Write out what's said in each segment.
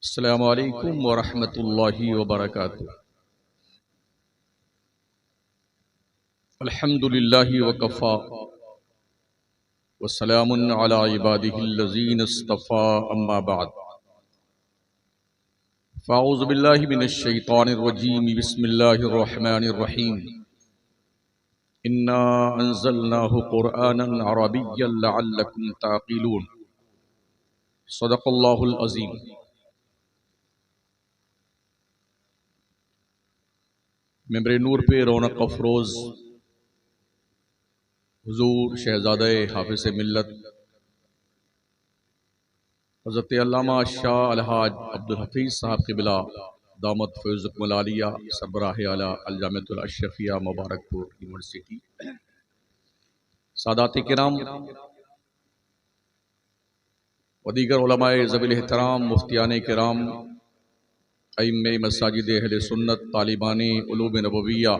अस्सलामु अलैकुम वरहमतुल्लाहि वबरकातुहू। अल्हम्दुलिल्लाहि वकफ़ा वस्सलामुन अला इबादिहिल्लज़ीन इस्तफ़ा अम्मा बाद। फ़अऊज़ु बिल्लाहि मिनश शैतानिर रजीम बिस्मिल्लाहिर रहमानिर रहीम। इन्ना अंज़लनाहु क़ुरआनन अरबिय्यन लअल्लकुम ताक़िलून। सदक़ल्लाहुल अज़ीम। मेंबरे नूर पे रौनक अफरोज़ हुज़ूर शहज़ादे हाफ़िज़ मिल्लत हज़रत अल्लामा शाह अलहाज अब्दुल हफ़ीज़ साहब क़िबला दामत फ़ैज़ुकुमुल आलिया सरबराह आला अल-जामिअतुल अशरफ़िया मुबारकपुर यूनिवर्सिटी, सादात किराम व दीगर उलमाए ज़वील एहतराम, मुफ्तियान किराम, अइम्मे मसाजिद अहले सुन्नत, तालिबानी उलूम नबविया,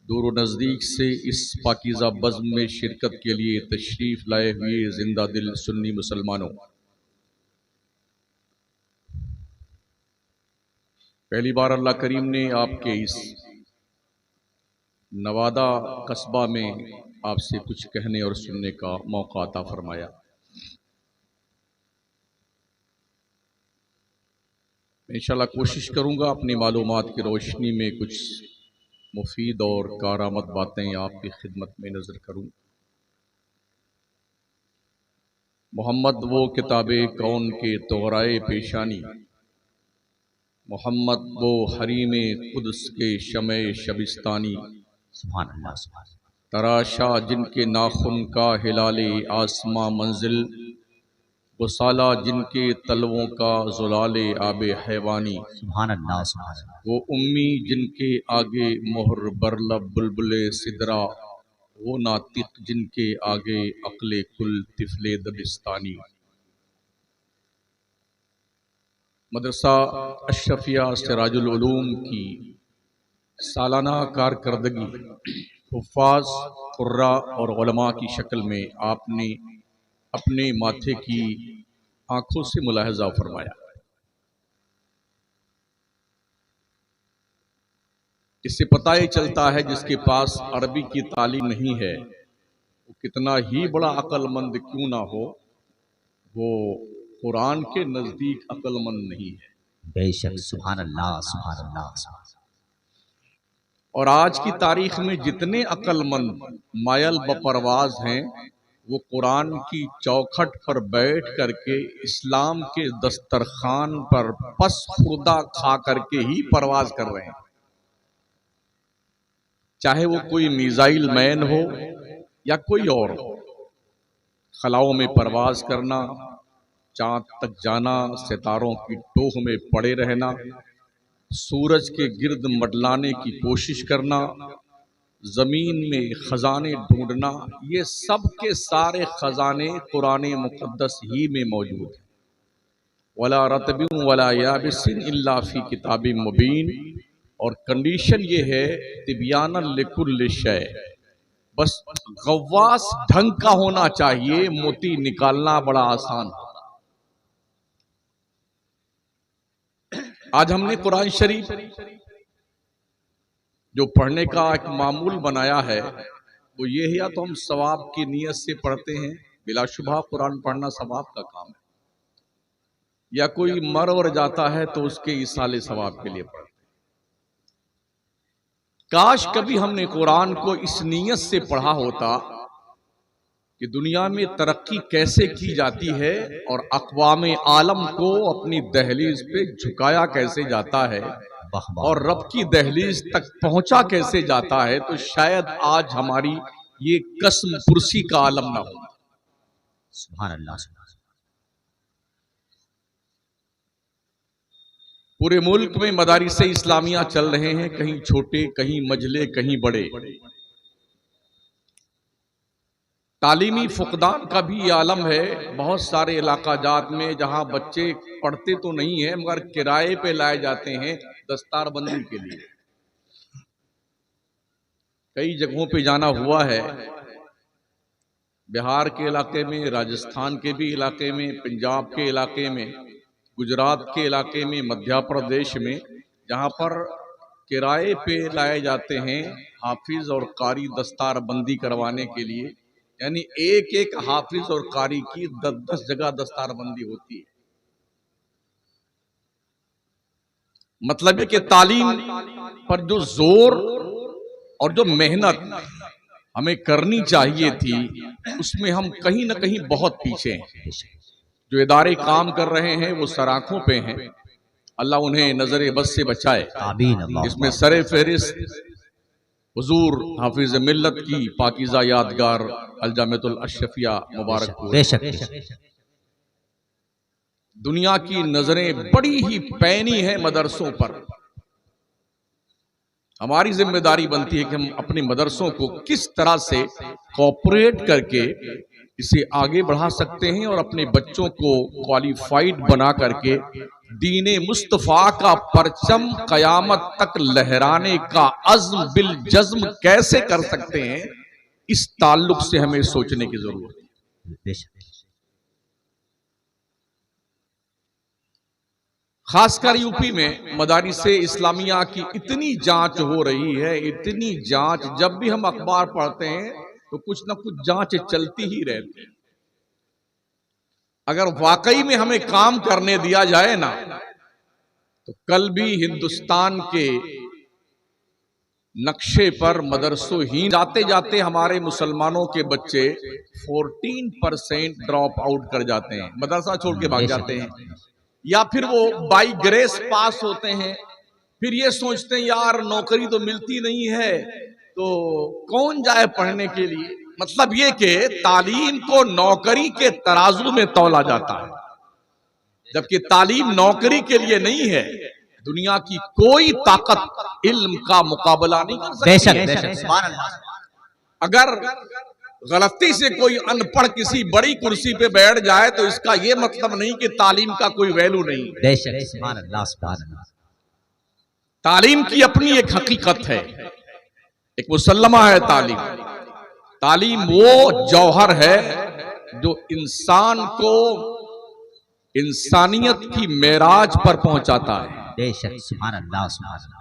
दूर व नज़दीक से इस पाकीज़ा बज़्म में शिरकत के लिए तशरीफ़ लाए हुए ज़िंदा दिल सुन्नी मुसलमानों, पहली बार अल्लाह करीम ने आपके इस नवादा कस्बा में आपसे कुछ कहने और सुनने का मौका अता फरमाया। इंशाअल्लाह कोशिश करूंगा अपनी मालूमात की रोशनी में कुछ मुफीद और कारामद बातें आपकी खिदमत में नजर करूं। मोहम्मद वो किताबे कौन के तोहराए पेशानी, मोहम्मद वो हरीमे कुद्स के शमे शबिस्तानी, सुभान अल्लाह सुभान अल्लाह। तराशा जिनके नाखुन का हिलाले आसमां मंजिल, वो साला जिनके तलवों का जुलाले आबे हैवानी, सुभान अल्लाह सुभान अल्लाह। वो उम्मी जिनके आगे मोहर बरलब बुलबुले सिदरा, वो नातिक जिनके आगे अक्ले कुल तिफले दबिस्तानी। मदरसा अशरफिया सिराजुल उलूम की सालाना कारकर्दगी हुफ्फाज, कुर्रा और उलमा की शक्ल में आपने अपने माथे की आंखों से मुलाहजा फरमाया। इससे पता ही चलता है जिसके पास अरबी की तालीम नहीं है, वो कितना ही बड़ा अक्लमंद क्यों ना हो, वो कुरान के नजदीक अक्लमंद नहीं है। बेशक सुभान अल्लाह सुभान अल्लाह सुभान अल्लाह। और आज की तारीख में जितने अक्लमंद मायल बपरवाज हैं, वो कुरान की चौखट पर बैठ करके इस्लाम के दस्तरखान पर पस खुर्दा खा करके ही परवाज कर रहे हैं। चाहे वो कोई मिसाइल मैन हो या कोई और हो, खलाओं में परवाज करना, चांद तक जाना, सितारों की टोह में पड़े रहना, सूरज के गिर्द मंडलाने की कोशिश करना, जमीन में खजाने ढूंढना, ये सब के सारे खजाने कुरान मुकद्दस ही में मौजूद हैं। वला रतबिन वला याबिसिन इल्ला फी किताबिम मुबीन। और कंडीशन ये है तिबियानन लिकुल्लि शै, बस गवास ढंग का होना चाहिए, मोती निकालना बड़ा आसान। आज हमने कुरान शरीफ जो पढ़ने का एक मामूल बनाया है, वो ये है, या तो हम सवाब की नीयत से पढ़ते हैं, बिलाशुबह कुरान पढ़ना सवाब का काम है, या कोई मर और जाता है तो उसके इसाले सवाब के लिए पढ़ते हैं। काश कभी हमने कुरान को इस नीयत से पढ़ा होता कि दुनिया में तरक्की कैसे की जाती है और अक़वाम आलम को अपनी दहलीज पे झुकाया कैसे जाता है और रब की दहलीज तक पहुंचा कैसे जाता है, तो शायद आज हमारी ये कसम पुरसी का आलम ना हो। सुभान अल्लाह सुभान अल्लाह। पूरे मुल्क में मदारिसे इस्लामिया चल रहे हैं, कहीं छोटे, कहीं मजले, कहीं बड़े। तालीमी फुकदान का भी ये आलम है। बहुत सारे इलाका जात में जहां बच्चे पढ़ते तो नहीं है, मगर किराए पे लाए जाते हैं दस्तारबंदी के लिए। कई जगहों पे जाना हुआ है, बिहार के इलाके में, राजस्थान के भी इलाके में, पंजाब के इलाके में, गुजरात के इलाके में, मध्य प्रदेश में, जहाँ पर किराए पे लाए जाते हैं हाफिज और कारी दस्तार बंदी करवाने के लिए, यानी एक एक हाफिज और कारी की 10-10 जगह दस्तार बंदी होती है। मतलब है कि तालीम पर जो जोर और जो मेहनत हमें करनी चाहिए थी, उसमें हम कहीं ना कहीं बहुत पीछे हैं। जो इदारे काम कर रहे हैं वो सराखों पे हैं, अल्लाह उन्हें नजर बस से बचाए। आमीन। इसमें सरे फहरिस्त हुजूर हाफिज मिल्लत की पाकीज़ा यादगार अलजामियतुल अशरफिया मुबारकपुर। बेशक दुनिया की नजरें बड़ी ही पैनी है मदरसों पर। हमारी जिम्मेदारी बनती है कि हम अपने मदरसों को किस तरह से कोऑपरेट करके इसे आगे बढ़ा सकते हैं और अपने बच्चों को क्वालिफाइड बना करके दीने मुस्तफा का परचम कयामत तक लहराने का अज़्म बिल जज़्म कैसे कर सकते हैं, इस ताल्लुक से हमें सोचने की जरूरत है। खासकर यूपी में मदारिसे इस्लामिया की इतनी जांच हो रही है, इतनी जांच, जब भी हम अखबार पढ़ते हैं तो कुछ ना कुछ जांच चलती ही रहती है। अगर वाकई में हमें काम करने दिया जाए ना, तो कल भी हिंदुस्तान के नक्शे पर मदरसों ही जाते जाते हमारे मुसलमानों के बच्चे 14% ड्रॉप आउट कर जाते हैं, मदरसा छोड़ के भाग जाते हैं, या फिर वो बाई ग्रेस पास होते हैं। फिर ये सोचते हैं यार नौकरी तो मिलती नहीं है तो कौन जाए पढ़ने के लिए। मतलब ये कि तालीम को नौकरी के तराजू में तौला जाता है, जबकि तालीम नौकरी के लिए नहीं है। दुनिया की कोई ताकत इल्म का मुकाबला नहीं कर सकती। बेशक। अगर गलती से कोई अनपढ़ किसी बड़ी कुर्सी पे बैठ जाए तो इसका यह मतलब नहीं कि तालीम का कोई वैल्यू नहीं। बेशक। तालीम की अपनी एक हकीकत है, एक मुसल्लमा है। तालीम वो जौहर है जो इंसान को इंसानियत की मेराज पर पहुंचाता है। बेशक। सुभान अल्लाह, सुभान अल्लाह।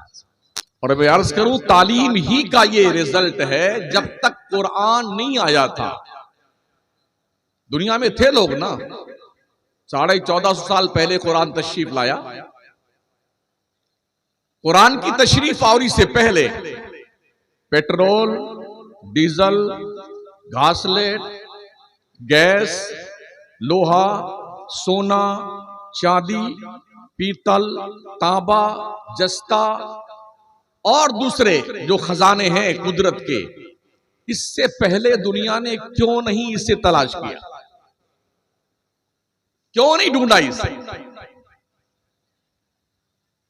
और मैं अर्ज करूं, तालीम ही का ये रिजल्ट है। जब तक कुरान नहीं आया था, दुनिया में थे लोग ना, 1450 साल पहले कुरान तशरीफ लाया। कुरान की तशरीफ आवरी से पहले पेट्रोल, डीजल, घासलेट, गैस, लोहा, सोना, चांदी, पीतल, तांबा, जस्ता और दूसरे जो खजाने हैं कुदरत के, इससे पहले दुनिया ने क्यों नहीं इसे तलाश किया, क्यों नहीं ढूंढा इसे?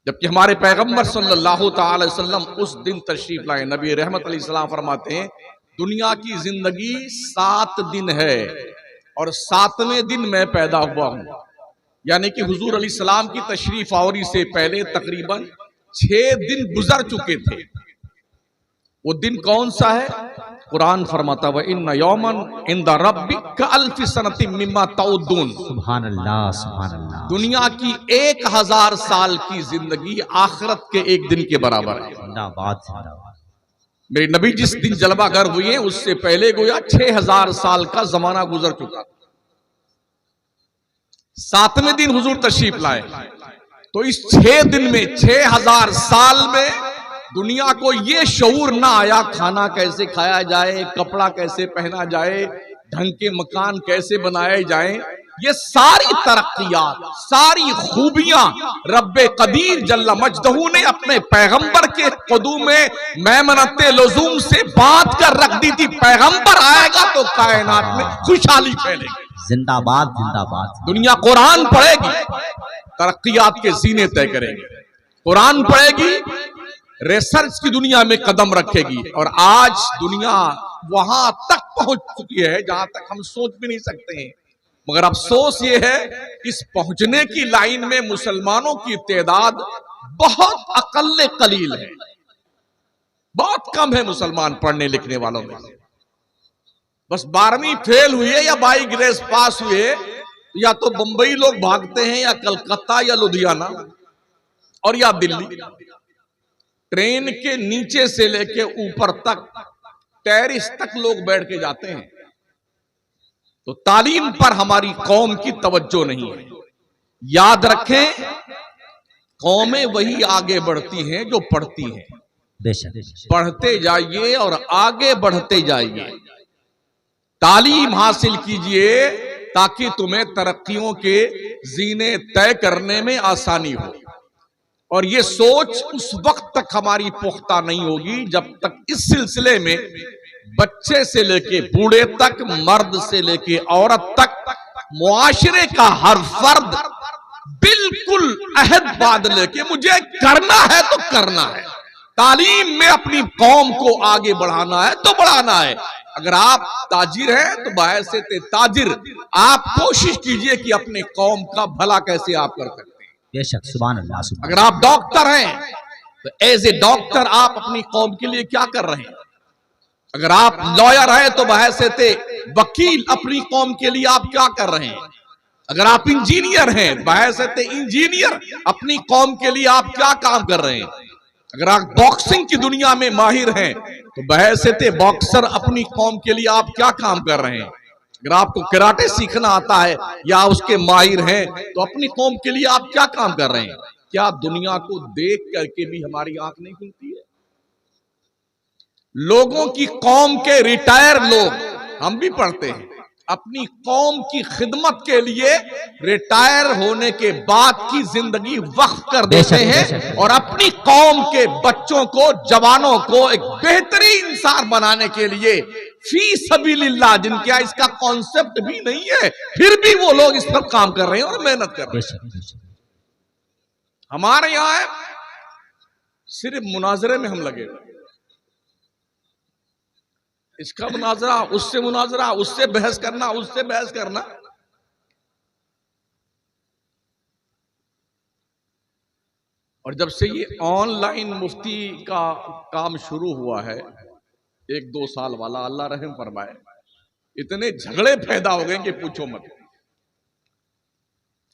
जबकि हमारे पैगंबर सल्लल्लाहु अलैहि वसल्लम उस दिन तशरीफ लाए। नबी रहमत अलैहिस्सलाम फरमाते हैं, दुनिया की जिंदगी 7 दिन है और 7वें दिन मैं पैदा हुआ हूं। यानी कि हुजूर अलैहिस्सलाम की तशरीफ आवरी से पहले तकरीबन 6 दिन गुजर चुके थे। वो दिन कौन सा है? कुरान फरमाता है, इन्ना यौमन इंदा रब्बिक अल्फ सनतिम मिम्मा तउद्दून। सुभान अल्लाह, सुभान अल्लाह। दुनिया की 1000 साल की जिंदगी आखिरत के एक दिन के बराबर है। जिंदाबाद, जिंदाबाद। मेरे नबी जिस दिन जलवागर हुए उससे पहले गोया 6000 साल का जमाना गुजर चुका। 7वें दिन हुजूर तशरीफ लाए, तो इस 6 दिन में, 6000 साल में दुनिया को यह शऊर ना आया खाना कैसे खाया जाए, कपड़ा कैसे पहना जाए, ढंग के मकान कैसे बनाए जाए। ये सारी तरक्कियात, सारी खूबियां रब्बे कदीर जल्ला मजदहू ने अपने पैगंबर के कदूम में मैमनते लज़ूम से बात कर रख दी थी। पैगंबर आएगा तो कायनात में खुशहाली फैलेगी। जिंदाबाद, जिंदाबाद। दुनिया कुरान पढ़ेगी, तरक्कियात के सीने तय करेंगे। कुरान पढ़ेगी, रिसर्च की दुनिया में कदम रखेगी। और आज दुनिया वहां तक पहुंच चुकी है जहां तक हम सोच भी नहीं सकते हैं। मगर अफसोस ये है, इस पहुंचने की लाइन में मुसलमानों की तादाद बहुत अकल्ले कलील है। बहुत कम है मुसलमान पढ़ने लिखने वालों में। बस 12वीं फेल हुए या बाई ग्रेस पास हुए, या तो बंबई लोग भागते हैं, या कलकत्ता, या लुधियाना, और या दिल्ली। ट्रेन के नीचे से लेके ऊपर तक, टेरिस तक लोग बैठ के जाते हैं। तो तालीम पर हमारी कौम की तवज्जो नहीं है। याद रखें, कौमें वही आगे बढ़ती हैं जो पढ़ती हैं। बेशक पढ़ते जाइए और आगे बढ़ते जाइए, तालीम हासिल कीजिए ताकि तुम्हें तरक्कियों के जीने तय करने में आसानी हो। और ये सोच उस वक्त तक हमारी पुख्ता नहीं होगी जब तक इस सिलसिले में बच्चे से लेके बूढ़े तक, मर्द से लेके औरत तक, मुआशरे का हर फर्द बिल्कुल अहद बांध लेके मुझे करना है तो करना है। तालीम में अपनी कौम को आगे बढ़ाना है तो बढ़ाना है। अगर आप ताजिर हैं तो बायसे ताजिर आप कोशिश कीजिए कि अपने कौम का भला कैसे आप कर सकते हैं। बेशक, सुभान अल्लाह, सुभान अगर आप डॉक्टर हैं तो एज ए डॉक्टर आप अपनी कौम के लिए क्या कर रहे हैं। अगर आप लॉयर हैं तो बहैसियत वकील अपनी कौम के लिए आप क्या कर रहे हैं। अगर आप इंजीनियर हैं, बहैसियत इंजीनियर अपनी कौम के लिए आप क्या काम कर रहे हैं। अगर आप बॉक्सिंग की दुनिया में माहिर हैं तो बहैसियत बॉक्सर अपनी कौम के लिए आप क्या काम कर रहे हैं। अगर आपको कराटे सीखना आता है या उसके माहिर हैं तो अपनी कौम के लिए आप क्या काम कर रहे हैं। क्या दुनिया को देख करके भी हमारी आंख नहीं खुलती है। लोगों की कौम के रिटायर लोग, हम भी पढ़ते हैं, अपनी कौम की खिदमत के लिए रिटायर होने के बाद की जिंदगी वक्फ कर देते हैं और अपनी कौम के बच्चों को, जवानों को एक बेहतरीन इंसान बनाने के लिए फी सबीलिल्लाह, जिनके यहाँ इसका कॉन्सेप्ट भी नहीं है, फिर भी वो लोग इस पर काम कर रहे हैं और मेहनत कर रहे हैं। हमारे यहाँ सिर्फ मुनाजरे में हम लगे हुए, इसका मुनाजरा, उससे मुनाजरा, उससे बहस करना, उससे बहस करना। और जब से ये ऑनलाइन मुफ्ती का काम शुरू हुआ है, 1-2 साल वाला, अल्लाह रहम फरमाए, इतने झगड़े पैदा हो गए कि पूछो मत।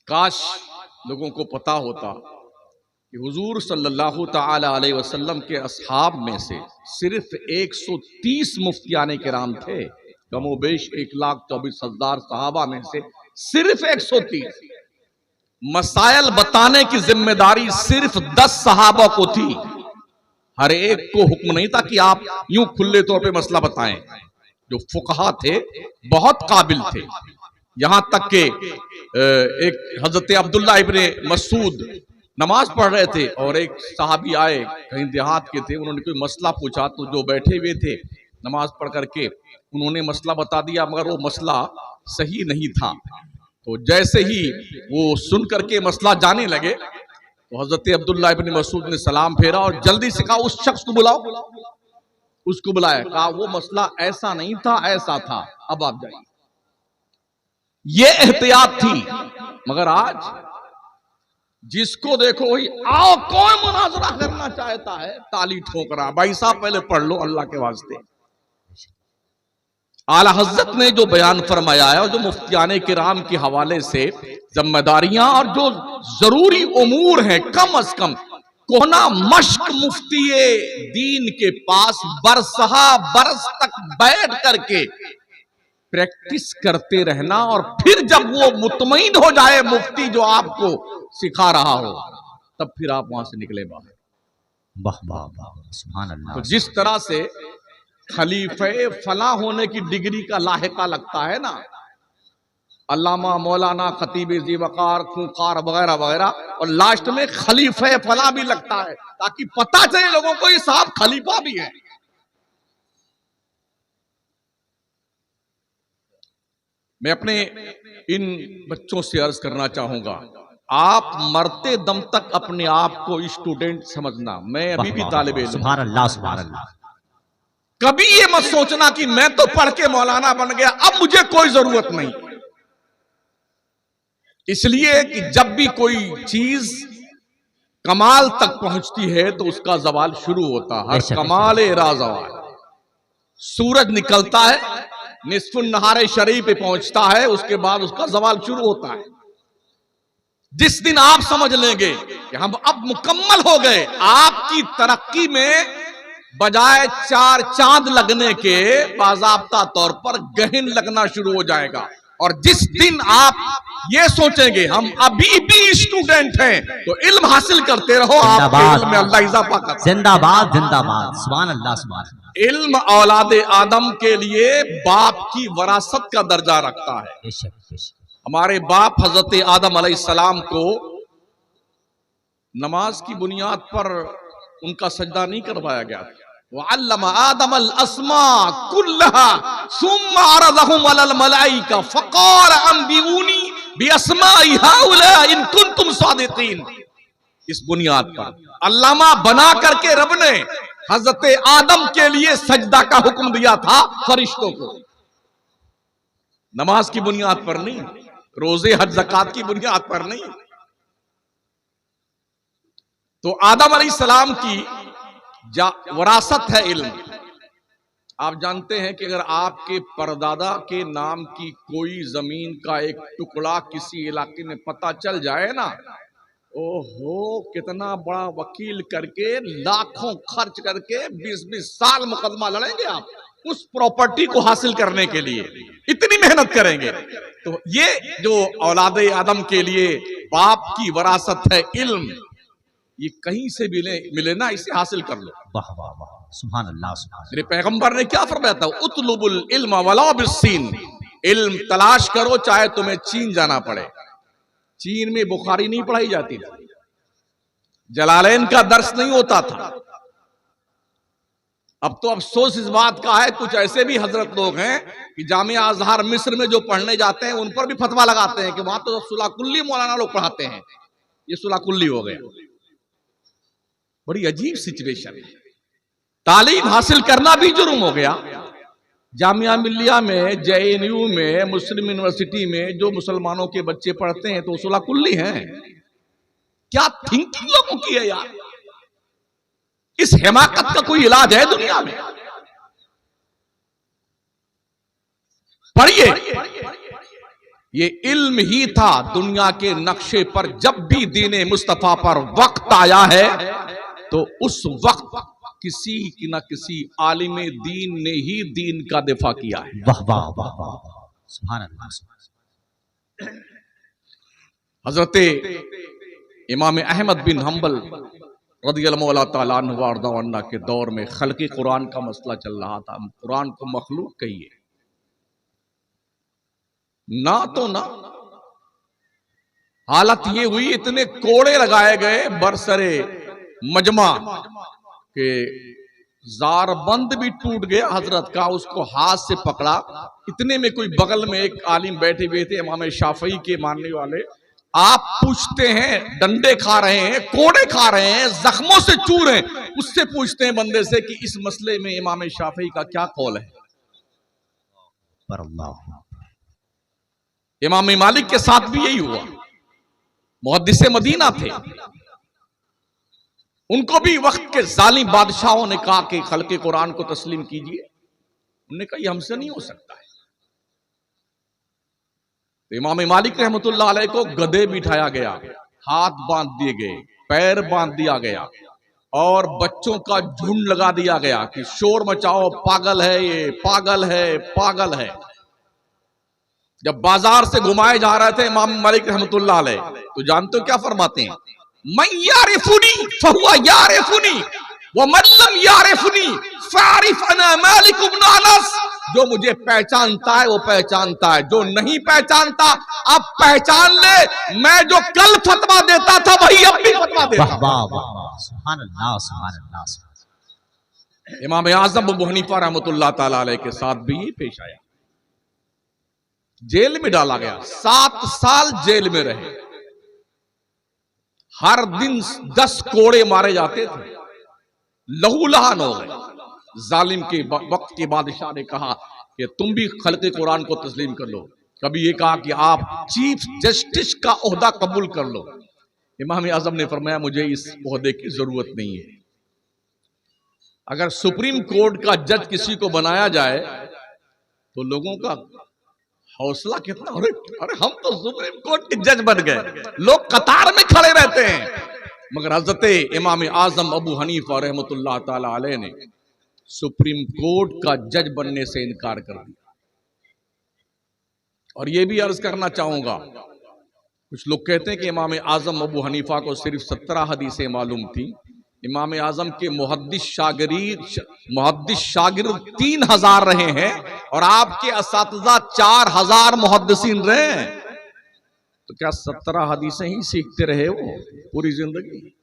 काश लोगों को पता होता कि हुजूर सल्लल्लाहु ताला अलैहि वसल्लम के असहाब में से सिर्फ 130 मुफ्तियाने किराम थे। कमोबेश 1,24,000 सहाबा में से सिर्फ 130। मसाइल बताने की जिम्मेदारी सिर्फ 10 सहाबा को थी। हर एक को हुक्म नहीं था कि आप यूं खुले तौर पे मसला बताएं। जो फुकहा थे बहुत काबिल थे, यहां तक के एक हजरत अब्दुल्ला इब्ने मसूद नमाज पढ़ रहे थे और एक सहाबी आए, कहीं देहात के थे, उन्होंने कोई मसला पूछा तो जो बैठे हुए थे नमाज पढ़ करके उन्होंने मसला बता दिया, मगर वो मसला सही नहीं था। तो जैसे ही वो सुन करके मसला जाने लगे तो हजरत अब्दुल्ला इब्ने मसूद ने सलाम फेरा और जल्दी से कहा उस शख्स को बुलाओ। उसको बुलाया, कहा वो मसला ऐसा नहीं था, ऐसा था, अब आप जाइए। ये एहतियात थी। मगर आज जिसको देखो वही आओ, कौन मुनाजरा करना चाहता है, ताली ठोक रहा। भाई साहब पहले पढ़ लो अल्लाह के वास्ते। आला हज़रत ने जो बयान फरमाया है और जो मुफ्तियाने किराम के हवाले से जिम्मेदारियां और जो जरूरी उमूर हैं, कम अज कम कोना मश्क मुफ्ती दीन के पास बरसहा बरस तक बैठ करके प्रैक्टिस करते रहना, और फिर जब वो मुतमईन हो जाए मुफ्ती जो आपको सिखा रहा हो, तब फिर आप वहां से निकले बाहर। वाह वाह वाह, सुभान अल्लाह। तो जिस तरह से खलीफे फला होने की डिग्री का लाहिका लगता है ना, अल्लामा, मौलाना, खतीब ज़ीवकार, खूंखार वगैरह वगैरह, और लास्ट में खलीफे फला भी लगता है ताकि पता चले लोगों को ये साहब खलीफा भी है। मैं अपने इन बच्चों से अर्ज करना चाहूंगा, आप मरते दम तक अपने आप को स्टूडेंट समझना। मैं अभी भी तालिब इल्म। सुभान अल्लाह, सुभान अल्लाह। कभी ये मत सोचना कि मैं तो पढ़ के मौलाना बन गया, अब मुझे कोई जरूरत नहीं। इसलिए कि जब भी कोई चीज कमाल तक पहुंचती है तो उसका जवाल शुरू होता है। हर कमाल रा जवाल। सूरज निकलता है, निस्फुन नहारे शरीफ पे पहुंचता है, उसके बाद उसका जवाल शुरू होता है। जिस दिन आप समझ लेंगे कि हम अब मुकम्मल हो गए, आपकी तरक्की में बजाय 4 चांद लगने के बाज़ाब्ता तौर पर गहन लगना शुरू हो जाएगा। और जिस दिन आप ये सोचेंगे हम अभी भी स्टूडेंट हैं, तो इल्म हासिल करते रहो, आपके इल्म में अल्लाह इजाफा करता है। जिंदाबाद जिंदाबाद, सुभान अल्लाह सुभान अल्लाह। इल्म औलादे आदम के लिए बाप की वरासत का दर्जा रखता है। बेशक बेशक। हमारे बाप हजरत आदम अलैहिस्सलाम को नमाज की बुनियाद पर उनका सजदा नहीं करवाया गया। वअल्लमा आदमल अस्मा कुल्लहा सुम्मा अरदहुम अलल मलाइका फक़ाल अंबिऊनी बिअस्माइ हाउला इन कुंतुम सादिकीन। इस बुनियाद पर अल्लामा बना करके रब ने हजरत आदम के लिए सजदा का हुक्म दिया था फरिश्तों को, नमाज की बुनियाद पर नहीं, रोजे हज ज़कात की बुनियाद पर नहीं। तो आदम अलैहिस्सलाम की वरासत है इल्म। आप जानते हैं कि अगर आपके परदादा के नाम की कोई जमीन का एक टुकड़ा किसी इलाके में पता चल जाए ना, ओहो, कितना बड़ा वकील करके लाखों खर्च करके 20-20 साल मुकदमा लड़ेंगे आप उस प्रॉपर्टी को हासिल करने के लिए, इतनी मेहनत करेंगे। तो ये जो औलादे आदम के लिए बाप की वरासत है इल्म, ये कहीं से भी मिले ना, इसे हासिल कर लो। वाह वाह वाह, सुभान अल्लाह सुभान अल्लाह। मेरे पैगंबर ने क्या फरमाया था, उतलुबुल इल्म वला बिस्सीन, इल्म तलाश करो चाहे तुम्हें चीन जाना पड़े। चीन में बुखारी नहीं पढ़ाई जाती थी, जलालैन का दर्स नहीं होता था। अब तो अफसोस इस बात का है, कुछ ऐसे भी हजरत लोग हैं कि जामिया अजहर मिस्र में जो पढ़ने जाते हैं उन पर भी फतवा लगाते हैं कि वहां तो सुलाकुल्ली मौलाना लोग पढ़ाते हैं, ये सुलाकुल्ली हो गया। बड़ी अजीब सिचुएशन है। तालीम हासिल करना भी जुर्म हो गया। जामिया मिल्लिया में, JNU में, मुस्लिम यूनिवर्सिटी में जो मुसलमानों के बच्चे पढ़ते हैं तो सुलाकुल्ली हैं। क्या थिंकिंग लोगों की है यार, इस हिमाकत का कोई इलाज है दुनिया में? पढ़िए, ये इल्म ही था दुनिया के नक्शे पर। जब भी दीने मुस्तफा पर वक्त आया है तो उस वक्त किसी न किसी आलिमे दीन ने ही दीन का दिफा किया है। वाह वाह वाह वाह, सुभान अल्लाह। हजरत इमाम अहमद बिन हम्बल रज़ियल्लाहु ताला अन्हु व अर्दा अन्ना के दौर में खल्क़े कुरान का मसला चल रहा था। कुरान को मखलूक कहिए ना, तो ना, हालत ये हुई इतने कोड़े लगाए गए बरसरे मजमा के ज़ारबंद भी टूट गया हजरत का, उसको हाथ से पकड़ा। इतने में कोई बगल में एक आलिम बैठे हुए थे, इमाम शाफई के मानने वाले। आप पूछते हैं, डंडे खा रहे हैं, कोड़े खा रहे हैं, जख्मों से चूर हैं, उससे पूछते हैं बंदे से कि इस मसले में इमाम शाफई का क्या कौल है। पर अल्लाह, इमाम मालिक के साथ भी यही हुआ। मुहद्दिसे मदीना थे, उनको भी वक्त के जालिम बादशाहों ने कहा कि खल्क़े कुरान को तस्लीम कीजिए। उन्होंने कहा ये हमसे नहीं हो सकता है। तो इमाम मालिक रहमतुल्लाह अलैह को गधे बिठाया गया, हाथ बांध दिए गए, पैर बांध दिया गया और बच्चों का झुंड लगा दिया गया कि शोर मचाओ, पागल है ये, पागल है, पागल है। जब बाजार से घुमाए जा रहे थे इमाम मालिक रहमतुल्लाह अलैह, तो जानते हो क्या फरमाते हैं, मैं यारिफुनी फहुवा यारिफुनी व मन लम यारिफुनी फारिफ अना मालिक इब्न अनस। जो मुझे पहचानता है वो पहचानता है, जो नहीं पहचानता अब पहचान ले, मैं जो कल फतवा देता था वही अब भी फतवा देता हूं। वाह वाह वाह, सुभान अल्लाह सुभान अल्लाह। इमाम आज़म अबू हनीफा रहमतुल्लाह ताला अलैह के साथ भी ये पेश आया। जेल में डाला गया, 7 साल जेल में रहे। हर दिन 10 कोड़े मारे जाते थे, लहूलहान हो गए। जालिम के वक्त के बादशाह ने कहा कि तुम भी खल्क़े कुरान को तस्लीम कर लो। कभी ये कहा कि आप चीफ जस्टिस का ओहदा कबूल कर लो। इमाम आज़म ने फरमाया मुझे इस ओहदे की जरूरत नहीं है। अगर सुप्रीम कोर्ट का जज किसी को बनाया जाए तो लोगों का हौसला कितना, अरे अरे हम तो सुप्रीम कोर्ट के जज बन गए, लोग कतार में खड़े रहते हैं। मगर हजरत इमाम आजम अबू हनीफा रहमतुल्लाह ताला अलैह ने सुप्रीम कोर्ट का जज बनने से इनकार कर दिया। और यह भी अर्ज करना चाहूंगा, कुछ लोग कहते हैं कि इमाम आजम अबू हनीफा को सिर्फ 17 हदीसें मालूम थी। इमाम आजम के मुहद्दिस शागिर्द 3000 रहे हैं और आपके असातिज़ा 4000 मुहद्दिसीन रहे हैं। तो क्या 17 हदीसें ही सीखते रहे वो पूरी जिंदगी?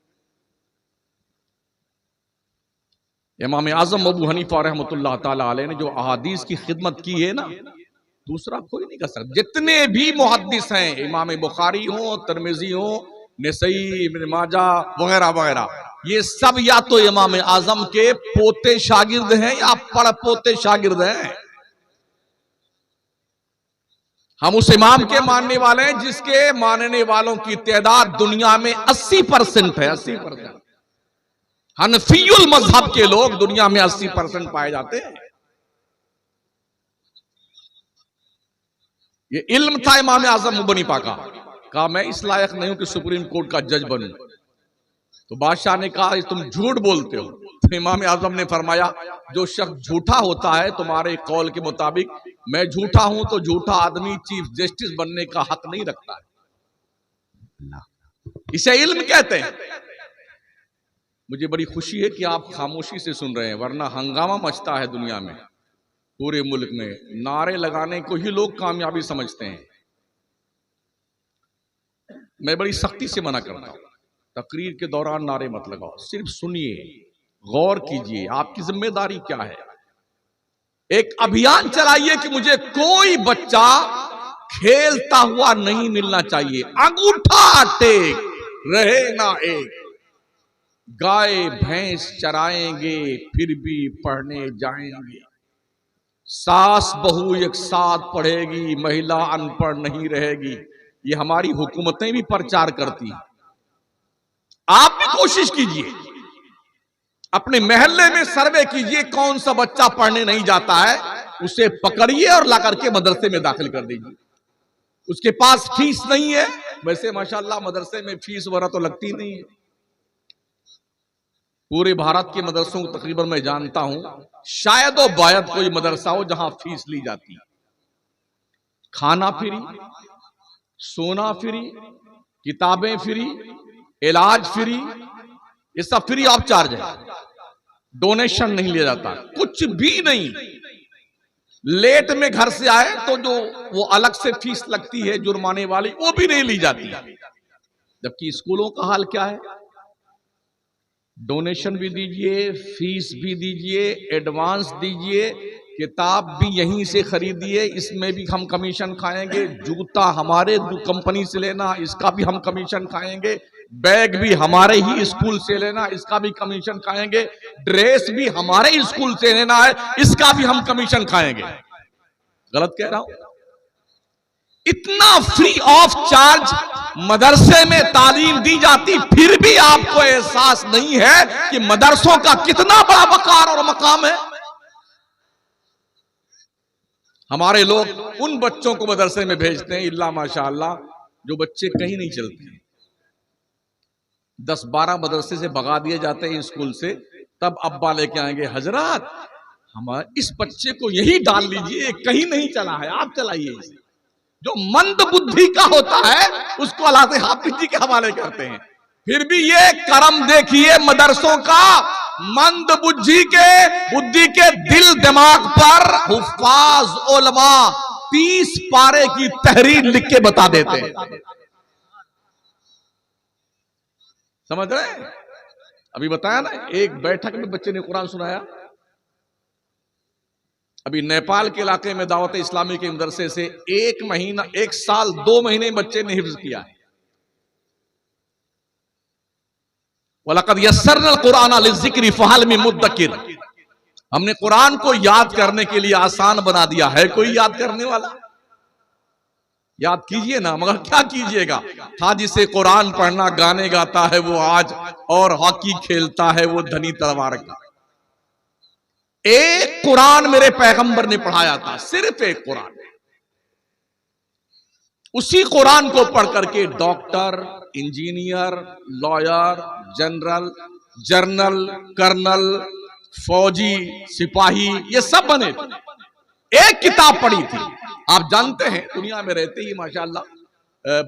इमाम आजम अबू हनीफा रहमतुल्लाह ताला अलैह ने जो अहादीस की खिदमत की है ना, दूसरा कोई नहीं कर सकता। जितने भी मुहद्दिस हैं, इमाम बुखारी हो, तिरमिज़ी हो, नसई, इब्न माजा वगैरह वगैरह, ये सब या तो इमाम आजम के पोते शागिर्द हैं या पड़पोते शागिर्द हैं। हम उस इमाम के मानने वाले हैं जिसके मानने वालों की तादाद दुनिया में 80% है। 80% हनफीयुल मजहब के लोग दुनिया में 80% पाए जाते हैं। ये इल्म था इमाम आजम अबू हनीफा का। कहा मैं इस लायक नहीं हूं कि सुप्रीम कोर्ट का जज बनूं। तो बादशाह ने कहा तुम झूठ बोलते हो। तो इमाम आजम ने फरमाया जो शख्स झूठा होता है तुम्हारे कौल के मुताबिक, मैं झूठा हूं तो झूठा आदमी चीफ जस्टिस बनने का हक नहीं रखता है। इसे इल्म कहते हैं। मुझे बड़ी खुशी है कि आप खामोशी से सुन रहे हैं, वरना हंगामा मचता है दुनिया में, पूरे मुल्क में। नारे लगाने को ही लोग कामयाबी समझते हैं। मैं बड़ी सख्ती से मना करता हूं, तकरीर के दौरान नारे मत लगाओ, सिर्फ सुनिए, गौर कीजिए आपकी जिम्मेदारी क्या है। एक अभियान चलाइए कि मुझे कोई बच्चा खेलता हुआ नहीं मिलना चाहिए। अंगूठा टेक रहे ना एक, गाय भैंस चराएंगे फिर भी पढ़ने जाएंगे, सास बहू एक साथ पढ़ेगी, महिला अनपढ़ नहीं रहेगी। ये हमारी हुकूमतें भी प्रचार करती हैं। आप भी कोशिश कीजिए, अपने मोहल्ले में सर्वे कीजिए, कौन सा बच्चा पढ़ने नहीं जाता है, उसे पकड़िए और ला करके मदरसे में दाखिल कर दीजिए। उसके पास फीस नहीं है, वैसे माशाल्लाह मदरसे में फीस वगैरह तो लगती नहीं है। पूरे भारत के मदरसों को तकरीबन मैं जानता हूं, शायद और बायद कोई मदरसा हो जहां फीस ली जाती है। खाना फ्री, सोना फ्री, किताबें फ्री, इलाज फ्री, ये सब फ्री ऑफ चार्ज है। डोनेशन नहीं लिया जाता, कुछ भी नहीं। लेट में घर से आए तो जो वो अलग से फीस लगती है जुर्माने वाली, वो भी नहीं ली जाती। जबकि स्कूलों का हाल क्या है? डोनेशन भी दीजिए, फीस भी दीजिए, एडवांस दीजिए, किताब भी यहीं से खरीदिए, इसमें भी हम कमीशन खाएंगे। जूता हमारे कंपनी से लेना, इसका भी हम कमीशन खाएंगे। बैग भी हमारे ही स्कूल से लेना, इसका भी कमीशन खाएंगे। ड्रेस भी हमारे स्कूल से लेना है, इसका भी हम कमीशन खाएंगे। गलत कह रहा हूं? इतना फ्री ऑफ चार्ज मदरसे में तालीम दी जाती, फिर भी आपको एहसास नहीं है कि मदरसों का कितना बड़ा वकार और मकाम है। हमारे लोग उन बच्चों को मदरसे में भेजते हैं, इल्ला माशाअल्लाह, जो बच्चे कहीं नहीं चलते। 10-12 मदरसे से भगा दिए जाते हैं स्कूल से, तब अब्बा लेके आएंगे, हजरत हमारे इस बच्चे को यही डाल लीजिए, कहीं नहीं चला है, आप चलाइए इसे। जो मंद बुद्धि का होता है उसको अल्लाह हाफिज जी के हवाले करते हैं। फिर भी ये करम देखिए मदरसों का, मंद बुद्धि के दिल दिमाग पर हुफ्फाज उलमा 30 पारे की तहरीर लिख के बता देते हैं। समझ रहे हैं? अभी बताया ना, एक बैठक में बच्चे ने कुरान सुनाया। अभी नेपाल के इलाके में दावत इस्लामी के मदरसे से 1 साल 2 महीने बच्चे ने हिफ्ज किया है। वलक़द यस्सरनल कुरान लिज़्ज़िक्रि फ़हल मिन मुद्दकिर, हमने कुरान को याद करने के लिए आसान बना दिया है। कोई याद करने वाला? याद कीजिए ना, मगर क्या कीजिएगा। था जिसे कुरान पढ़ना गाने गाता है वो आज, और हॉकी खेलता है वो धनी तलवार का। एक कुरान मेरे पैगंबर ने पढ़ाया था, सिर्फ एक कुरान। उसी कुरान को पढ़ करके doctor, engineer, lawyer, general, colonel, फौजी, सिपाही, ये सब बने थे। एक किताब पढ़ी थी। आप जानते हैं दुनिया में रहते ही माशाल्लाह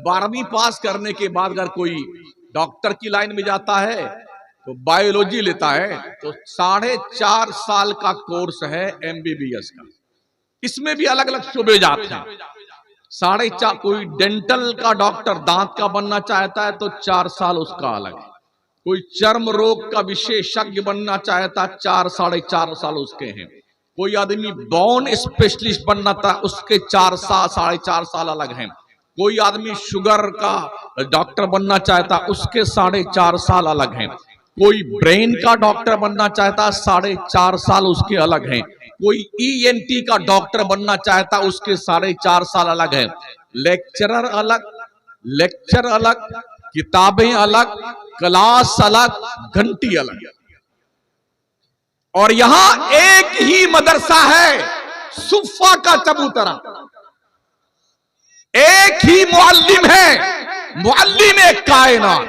12वीं पास करने के बाद अगर कोई डॉक्टर की लाइन में जाता है तो बायोलॉजी लेता है तो 4.5 साल का कोर्स है MBBS का। इसमें भी अलग अलग शोबे जाते हैं। 4.5, कोई डेंटल का डॉक्टर दांत का बनना चाहता है तो 4 साल उसका अलग है। कोई चर्म रोग का विशेषज्ञ बनना चाहता, 4-4.5 साल उसके हैं। कोई आदमी बोन स्पेशलिस्ट बनना था, उसके 4-4.5 साल अलग हैं। कोई आदमी शुगर का डॉक्टर बनना चाहता, उसके 4.5 साल अलग हैं। कोई ब्रेन का डॉक्टर बनना चाहता, 4.5 साल उसके अलग हैं। कोई ENT का डॉक्टर बनना चाहता, उसके 4.5 साल अलग हैं। लेक्चरर अलग, लेक्चर अलग, किताबें अलग, क्लास अलग, घंटी अलग। और यहां एक ही मदरसा है, सुफ़ा का चबूतरा। एक ही मुअल्लिम है, मुअल्लिम कायनात।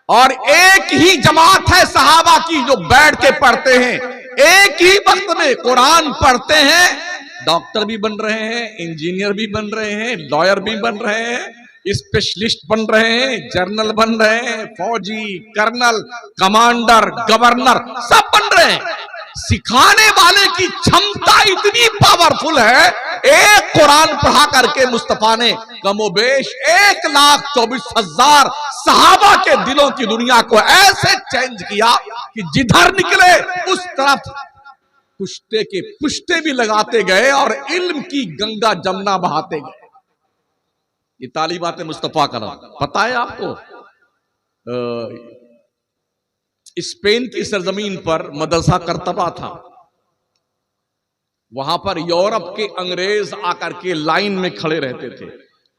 और एक ही जमात है सहाबा की जो बैठ के पढ़ते हैं। एक ही वक्त में कुरान पढ़ते हैं, डॉक्टर भी बन रहे हैं, इंजीनियर भी बन रहे हैं, लॉयर भी बन रहे हैं, स्पेशलिस्ट बन रहे हैं, जर्नल बन रहे हैं, फौजी, कर्नल, कमांडर, गवर्नर, सब बन रहे हैं। सिखाने वाले की क्षमता इतनी पावरफुल है, एक कुरान पढ़ा करके मुस्तफा ने कमोबेश 1,24,000 सहाबा के दिलों की दुनिया को ऐसे चेंज किया कि जिधर निकले उस तरफ पुश्ते के पुश्ते भी लगाते गए और इल्म की गंगा जमुना बहाते गए। ये तालीमात मुस्तफा का नाम पता है आपको? स्पेन की सरजमीन पर मदरसा करतबा था। वहां पर यूरोप के अंग्रेज आकर के लाइन में खड़े रहते थे,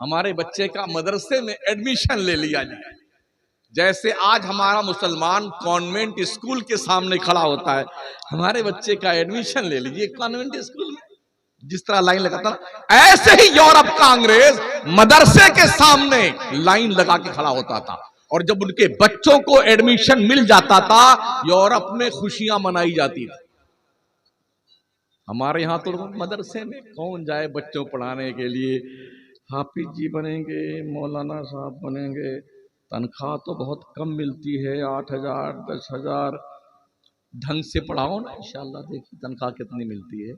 हमारे बच्चे का मदरसे में एडमिशन ले लिया जाए। जैसे आज हमारा मुसलमान कॉन्वेंट स्कूल के सामने खड़ा होता है, हमारे बच्चे का एडमिशन ले लीजिए कॉन्वेंट स्कूल में, जिस तरह लाइन लगाता ना, ऐसे ही यूरोप का अंग्रेज मदरसे के सामने लाइन लगा के खड़ा होता था। और जब उनके बच्चों को एडमिशन मिल जाता था, यूरोप में खुशियां मनाई जाती थी। हमारे यहां तो मदरसे में कौन जाए बच्चों पढ़ाने के लिए? हाफिज जी बनेंगे, मौलाना साहब बनेंगे, तनख्वाह तो बहुत कम मिलती है, 8,000 10,000। ढंग से पढ़ाओ ना, इंशाल्लाह देखिए तनख्वाह कितनी मिलती है।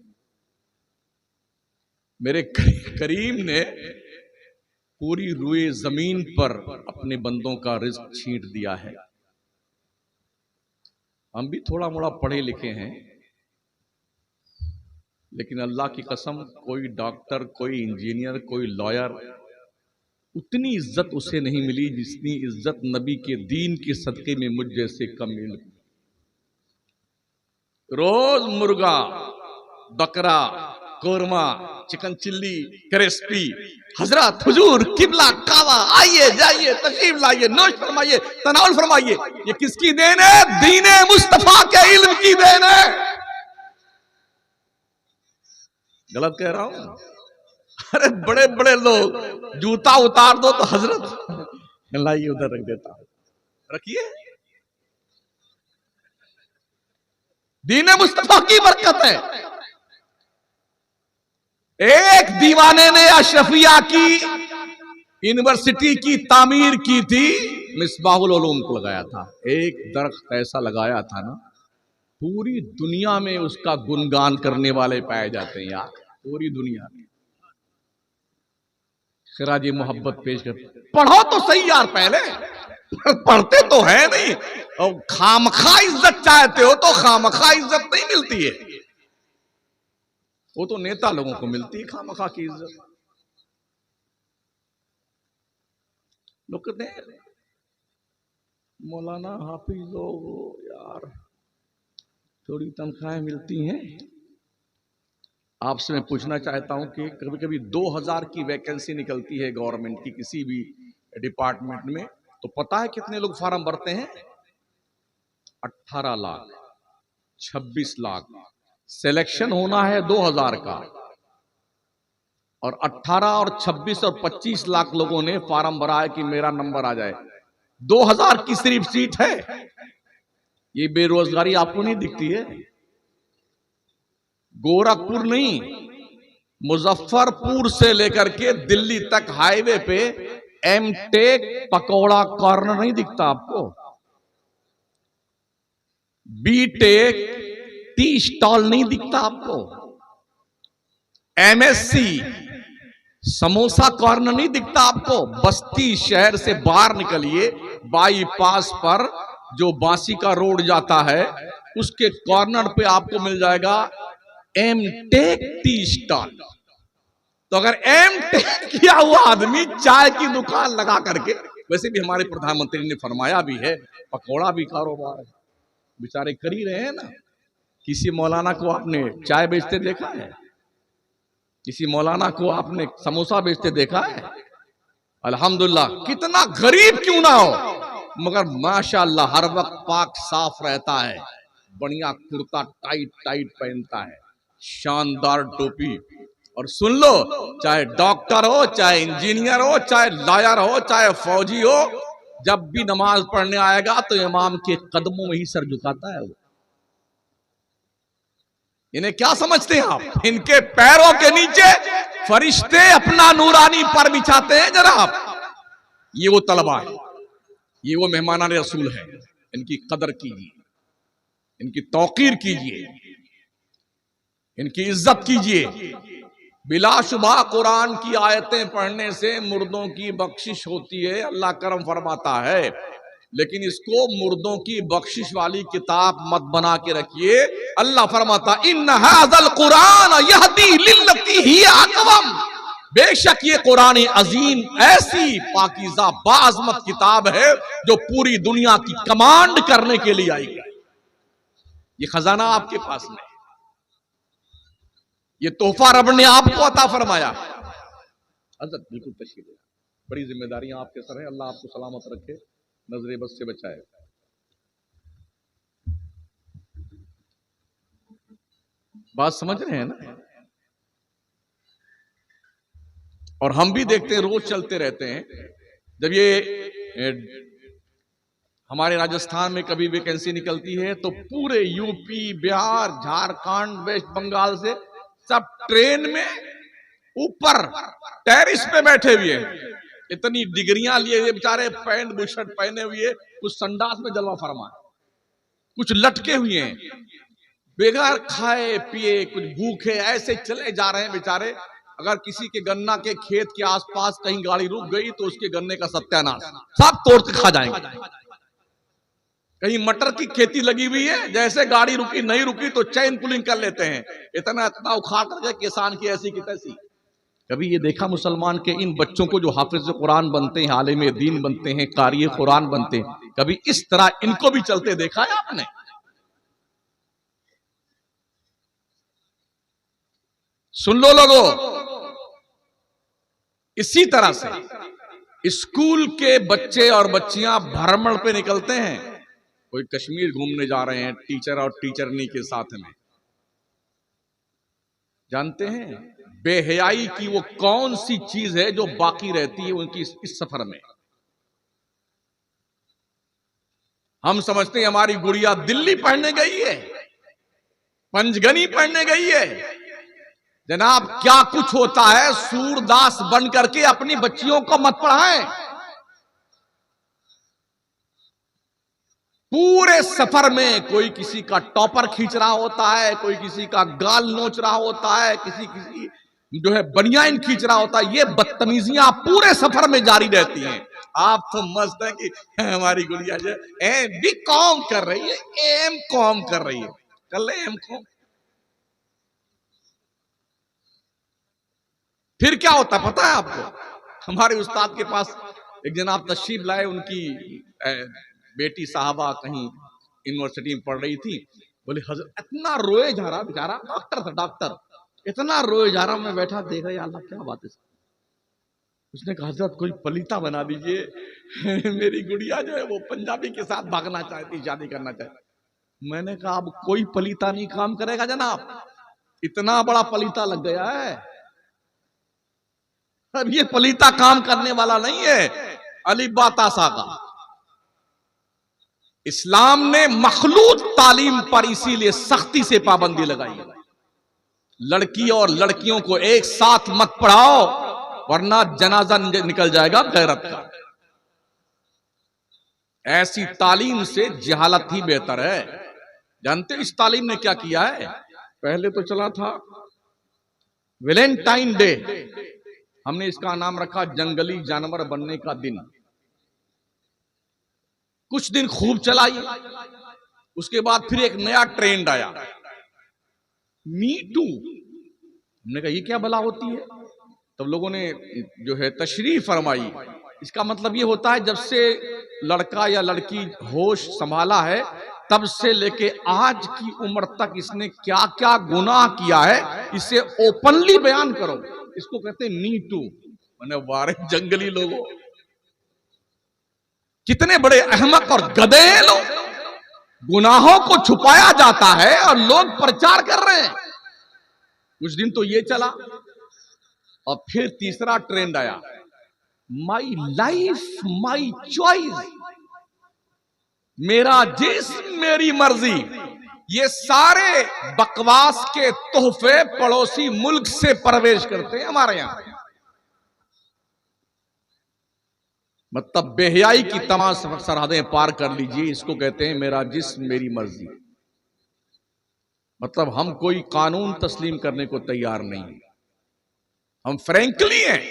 मेरे करीम ने पूरी रुए जमीन पर अपने बंदों का रिज्क छींट दिया है। हम भी थोड़ा मोड़ा पढ़े लिखे हैं, लेकिन अल्लाह की कसम कोई डॉक्टर, कोई इंजीनियर, कोई लॉयर, उतनी इज्जत उसे नहीं मिली जितनी इज्जत नबी के दीन के सदके में मुझ जैसे कम मिली। रोज मुर्गा, बकरा, कोरमा, चिकन चिल्ली, क्रिस्पी, हजरत, हुजूर, किबला, कावा, आइए जाइए, तशरीफ लाइए, नोश फरमाइए, तनाउल फरमाइए। ये किसकी देन है? दीने मुस्तफा के इल्म की देन है। गलत कह रहा हूं? अरे बड़े बड़े लोग जूता उतार दो तो हजरत लाइए उधर रख देता, रखिए। दीने मुस्तफा की बरकत है। एक दीवाने ने अशरफिया की यूनिवर्सिटी की तामीर की थी, मिसबाहुल उलूम को लगाया था। एक दरख्त ऐसा लगाया था ना, पूरी दुनिया में उसका गुणगान करने वाले पाए जाते हैं यार, पूरी दुनिया में। खिराजी मोहब्बत पेश कर, पढ़ो तो सही यार, पहले पढ़ते तो है नहीं। और खामखा इज्जत चाहते हो तो खामखा इज्जत नहीं मिलती है, वो तो नेता लोगों को मिलती है खामखा की इज्जत। लोग कहते हैं मौलाना हाफिज लोग यार थोड़ी तनख्वाहें मिलती हैं। आपसे मैं पूछना चाहता हूं कि कभी कभी 2000 की वैकेंसी निकलती है गवर्नमेंट की किसी भी डिपार्टमेंट में, तो पता है कितने लोग फॉर्म भरते हैं? 18 लाख, 26 लाख, सिलेक्शन होना है 2000 का, और 18 और 26 और 25 लाख लोगों ने फॉर्म भरा है कि मेरा नंबर आ जाए। 2000 की सिर्फ सीट है। ये बेरोजगारी आपको नहीं दिखती है? गोरखपुर नहीं, मुजफ्फरपुर से लेकर के दिल्ली तक हाईवे पे एमटेक पकौड़ा कॉर्नर नहीं दिखता आपको? बीटेक टी स्टॉल नहीं दिखता आपको? एमएससी समोसा कॉर्नर नहीं दिखता आपको? बस्ती शहर से बाहर निकलिए, बाईपास पर जो बांसी का रोड जाता है उसके कॉर्नर पे आपको मिल जाएगा एमटेक टी स्टॉल। तो अगर एमटेक किया हुआ आदमी चाय की दुकान लगा करके, वैसे भी हमारे प्रधानमंत्री ने फरमाया भी है पकौड़ा भी कारोबार है, बेचारे कर ही रहे हैं ना। किसी मौलाना को आपने चाय बेचते देखा है? किसी मौलाना को आपने समोसा बेचते देखा है? अल्हम्दुलिल्लाह, कितना गरीब क्यों ना हो, मगर माशाअल्लाह हर वक्त पाक साफ रहता है, बढ़िया कुर्ता टाइट टाइट पहनता है, शानदार टोपी। और सुन लो, चाहे डॉक्टर हो, चाहे इंजीनियर हो, चाहे लॉयर हो, चाहे फौजी हो, जब भी नमाज पढ़ने आएगा तो इमाम के कदमों में ही सर झुकाता है वो। इन्हें क्या समझते हैं आप? इनके पैरों के नीचे फरिश्ते अपना नूरानी पर बिछाते हैं जनाब। ये वो तलबा है, ये वो मेहमानान रसूल है, इनकी कदर कीजिए, इनकी तौकीर कीजिए, इनकी इज्जत कीजिए। बिलाशुबा कुरान की आयतें पढ़ने से मुर्दों की बख्शिश होती है, अल्लाह करम फरमाता है, लेकिन इसको मुर्दों की बख्शिश वाली किताब मत बना के रखिए। अल्लाह फरमाता इन्न हाज़ल कुरान यहदी लिल्लती हिया अक़वम, बेशक ये कुरान अजीम ऐसी पाकीज़ा बाज़मत किताब है जो पूरी दुनिया की कमांड करने के लिए आई है। ये खजाना आपके पास में, ये तोहफा रब ने आपको अता फरमाया। हज़रत बिल्कुल तशरीफ ले, बड़ी जिम्मेदारियां आपके सर है, अल्लाह आपको सलामत रखे, नजरे बस से बचाए। बात समझ रहे हैं ना? और हम भी देखते हैं, रोज चलते रहते हैं, जब ये हमारे राजस्थान में कभी वैकेंसी निकलती है तो पूरे यूपी, बिहार, झारखंड, वेस्ट बंगाल से सब ट्रेन में ऊपर टेरिस पे बैठे हुए हैं, इतनी डिग्रियां लिए हुए बेचारे, पैंट बुशर्ट पहने हुए, कुछ संडास में जलवा फरमा, कुछ लटके हुए हैं, बेगार खाए पिए, कुछ भूखे ऐसे चले जा रहे हैं बेचारे। अगर किसी के गन्ना के खेत के आसपास कहीं गाड़ी रुक गई तो उसके गन्ने का सत्यानाश, सब तोड़ के खा जाएंगे। कहीं मटर की खेती लगी हुई है, जैसे गाड़ी रुकी नहीं रुकी तो चैन पुलिंग कर लेते हैं, इतना इतना उखाड़ करके किसान की ऐसी की तैसी। कभी ये देखा मुसलमान के इन बच्चों को जो हाफिज कुरान बनते हैं, आलिम दीन बनते हैं, कारी कुरान बनते हैं, कभी इस तरह इनको भी चलते देखा है आपने? सुन लो लोगों, इसी तरह से स्कूल के बच्चे और बच्चियां भ्रमण पे निकलते हैं, कोई कश्मीर घूमने जा रहे हैं टीचर और टीचरनी के साथ में। जानते हैं बेहयाई की वो कौन सी चीज है जो बाकी रहती है उनकी इस सफर में? हम समझते हैं हमारी गुड़िया दिल्ली पढ़ने गई है, पंचगनी पढ़ने गई है। जनाब क्या कुछ होता है, सूरदास बन करके अपनी बच्चियों को मत पढ़ाएं। पूरे सफर में कोई किसी का टॉपर खींच रहा होता है, कोई किसी का गाल नोच रहा होता है, किसी जो है बनियान खींच रहा होता है। ये बदतमीजियां पूरे सफर में जारी रहती हैं। आप तो मस्त है कि हमारी गुड़िया जो बी कॉम कर रही है, एम कॉम कर रही है, कर ले एम कॉम। फिर क्या होता है पता है आपको? हमारे उस्ताद के पास एक जनाब तशरीफ लाए, उनकी बेटी साहबा कहीं यूनिवर्सिटी में पढ़ रही थी। बोले हजरत इतना रोए जा रहा, बेचारा डॉक्टर था, डॉक्टर इतना रोए जा रहा, मैं बैठा देख रहा, अल्लाह क्या बात है। उसने कहा हजरत कोई पलीता बना दीजिए मेरी गुड़िया जो है वो पंजाबी के साथ भागना चाहती, शादी करना चाहती। मैंने कहा अब कोई पलीता नहीं काम करेगा जनाब, इतना बड़ा पलीता लग गया है। अब ये पलीता काम करने वाला नहीं है अलीबा तासा का। इस्लाम ने मखलूत तालीम पर इसीलिए सख्ती से पाबंदी लगाई है। लड़की और लड़कियों को एक साथ मत पढ़ाओ, वरना जनाजा निकल जाएगा गैरत का। ऐसी तालीम से जहालत ही बेहतर है। जानते हो इस तालीम ने क्या किया है? पहले तो चला था वैलेंटाइन डे, हमने इसका नाम रखा जंगली जानवर बनने का दिन। कुछ दिन खूब चलाई, उसके बाद फिर एक नया ट्रेंड आया, मी टू। हमने कहा ये क्या भला होती है? तब लोगों ने जो है तशरीह फरमाई। इसका मतलब ये होता है जब से लड़का या लड़की होश संभाला है तब से लेके आज की उम्र तक इसने क्या क्या गुनाह किया है, इसे ओपनली बयान करो। इसको कहते हैं मी टू। मैंने वारे जंगली लोगों, कितने बड़े अहमक और गधे हैं लोग। गुनाहों को छुपाया जाता है और लोग प्रचार कर रहे हैं। कुछ दिन तो ये चला और फिर तीसरा ट्रेंड आया, माई लाइफ माई चॉइस, मेरा जिस्म मेरी मर्जी। ये सारे बकवास के तोहफे पड़ोसी मुल्क से प्रवेश करते हैं हमारे यहां। मतलब बेहयाई की तमाम सरहदें पार कर लीजिए, इसको कहते हैं मेरा जिस्म मेरी मर्जी। मतलब हम कोई कानून तस्लीम करने को तैयार नहीं, हम फ्रैंकली हैं।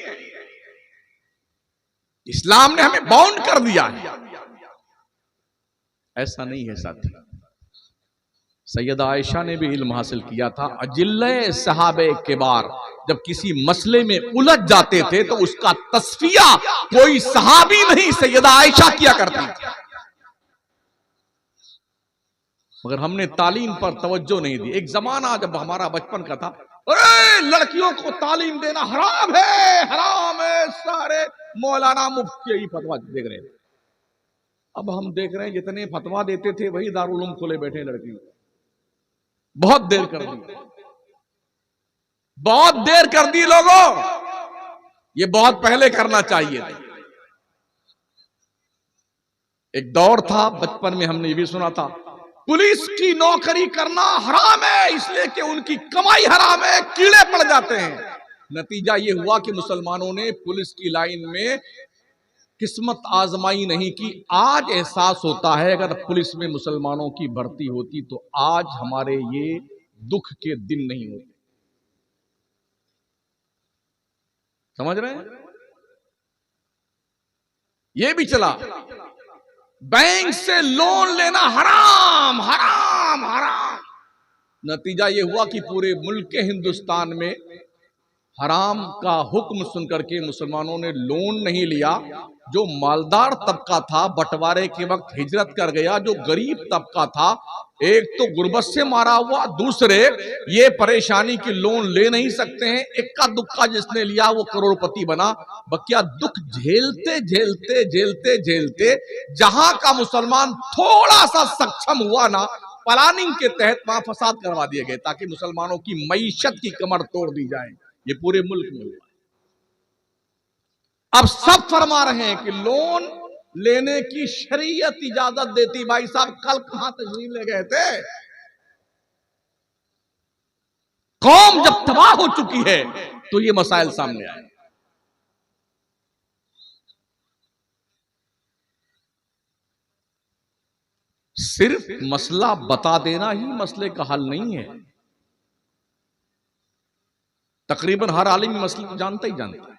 इस्लाम ने हमें बाउंड कर दिया है। ऐसा नहीं है साथी। सैयदा आयशा ने भी इल्म हासिल किया था। अजिल्ले सहाबे के बार जब किसी मसले में उलझ जाते थे तो उसका तस्फिया कोई सहाबी नहीं, सैयदा आयशा किया करती थी। मगर हमने तालीम पर तवज्जो नहीं दी। एक जमाना जब हमारा बचपन का था, अरे लड़कियों को तालीम देना हराम है, हराम है, सारे मौलाना मुफ्ती यही फतवा देख रहे थे। अब हम देख रहे हैं जितने फतवा देते थे वही दारुल उलूम खोले बैठे लड़कियों। बहुत देर कर दी, बहुत देर कर दी लोगों। ये बहुत पहले करना चाहिए। एक दौर था बचपन में, हमने ये भी सुना था पुलिस की नौकरी करना हराम है इसलिए कि उनकी कमाई हराम है, कीड़े पड़ जाते हैं। नतीजा ये हुआ कि मुसलमानों ने पुलिस की लाइन में किस्मत आजमाई नहीं की। आज एहसास होता है अगर पुलिस में मुसलमानों की भर्ती होती तो आज हमारे ये दुख के दिन नहीं होते। समझ रहे हैं? ये भी चला, बैंक से लोन लेना हराम हराम हराम। नतीजा ये हुआ कि पूरे मुल्क के हिंदुस्तान में हराम का हुक्म सुनकर के मुसलमानों ने लोन नहीं लिया। जो मालदार तबका था बंटवारे के वक्त हिजरत कर गया, जो गरीब तबका था एक तो गुर्बत से मारा हुआ, दूसरे ये परेशानी की लोन ले नहीं सकते हैं। इक्का दुक्का जिसने लिया वो करोड़पति बना। बकिया दुख झेलते झेलते झेलते झेलते जहां का मुसलमान थोड़ा सा सक्षम हुआ ना, प्लानिंग के तहत वहां फसाद करवा दिए गए ताकि मुसलमानों की मईशत की कमर तोड़ दी जाए। ये पूरे मुल्क में हुआ। अब सब फरमा रहे हैं कि लोन लेने की शरीयत इजाजत देती। भाई साहब कल कहां तशरीफ ले गए थे? कौम जब तबाह हो चुकी है तो ये मसाइल सामने आए। सिर्फ मसला बता देना ही मसले का हल नहीं है। तकरीबन हर आलिम मसले जानता ही जानता है।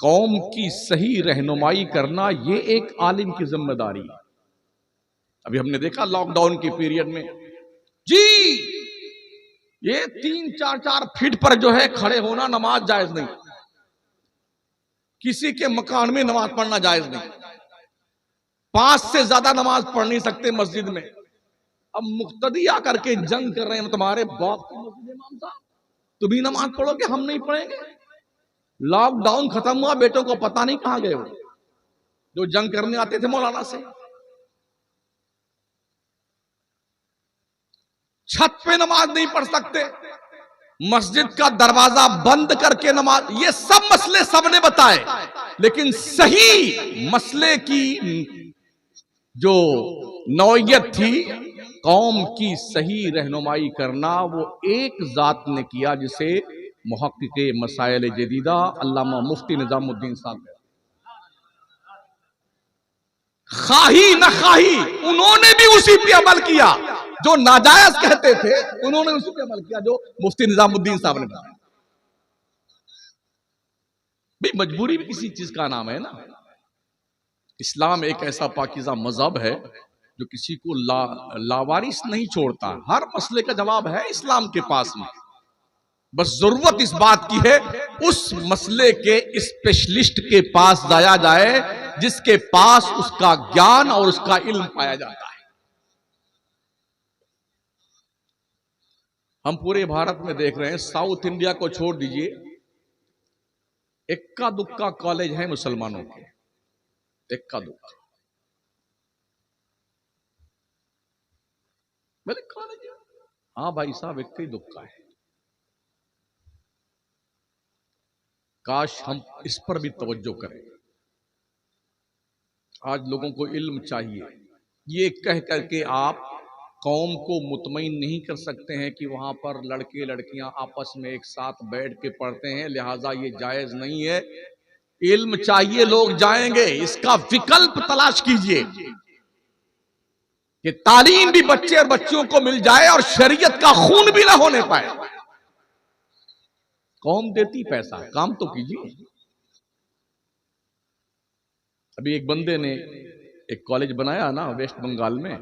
कौम की सही रहनुमाई करना ये एक आलिम की जिम्मेदारी है। अभी हमने देखा लॉकडाउन के पीरियड में जी ये 3-4 फीट पर जो है खड़े होना नमाज जायज नहीं, किसी के मकान में नमाज पढ़ना जायज नहीं, 5 से ज्यादा नमाज पढ़ नहीं सकते मस्जिद में। अब मुक्तदी आकर के जंग कर रहे हैं, तुम्हारे बाप की मस्जिद इमाम साहब तुम भी नमाज पढ़ोगे हम नहीं पढ़ेंगे। लॉकडाउन खत्म हुआ, बेटों को पता नहीं कहां गए वो जो जंग करने आते थे मौलाना से। छत पे नमाज नहीं पढ़ सकते, मस्जिद का दरवाजा बंद करके नमाज, ये सब मसले सबने बताए, लेकिन सही मसले की जो नौयत थी कौम की सही रहनुमाई करना, वो एक जात ने किया जिसे मुहक्किक़ मसाइल जदीदा अल्लामा मुफ्ती निजामुद्दीन साहब, खाही न खाही उन्होंने भी उसी पे अमल किया, जो नाजायज कहते थे उन्होंने उसी पे अमल किया जो मुफ्ती निजामुद्दीन साहब ने बताया। भाई मजबूरी भी किसी चीज का नाम है ना। इस्लाम एक ऐसा पाकीज़ा मजहब है जो किसी को लावारिस नहीं छोड़ता, हर मसले का जवाब है इस्लाम के पास में। बस जरूरत इस बात की है उस मसले के स्पेशलिस्ट के पास जाया जाए जिसके पास उसका ज्ञान और उसका इल्म पाया जाता है। हम पूरे भारत में देख रहे हैं, साउथ इंडिया को छोड़ दीजिए, इक्का दुक्का कॉलेज है मुसलमानों के, इक्का दुक्का। मेरे कॉलेज, हाँ भाई साहब, इक्का ही दुक्का है। काश हम इस पर भी तवज्जो करें। आज लोगों को इल्म चाहिए, ये कह करके आप कौम को मुतमईन नहीं कर सकते हैं कि वहां पर लड़के लड़कियां आपस में एक साथ बैठ के पढ़ते हैं, लिहाजा ये जायज नहीं है। इल्म चाहिए, लोग जाएंगे, इसका विकल्प तलाश कीजिए कि तालीम भी बच्चे और बच्चियों को मिल जाए और शरीयत का खून भी ना होने पाए। कौम देती पैसा, काम तो कीजिए। अभी एक बंदे ने एक कॉलेज बनाया ना वेस्ट बंगाल में,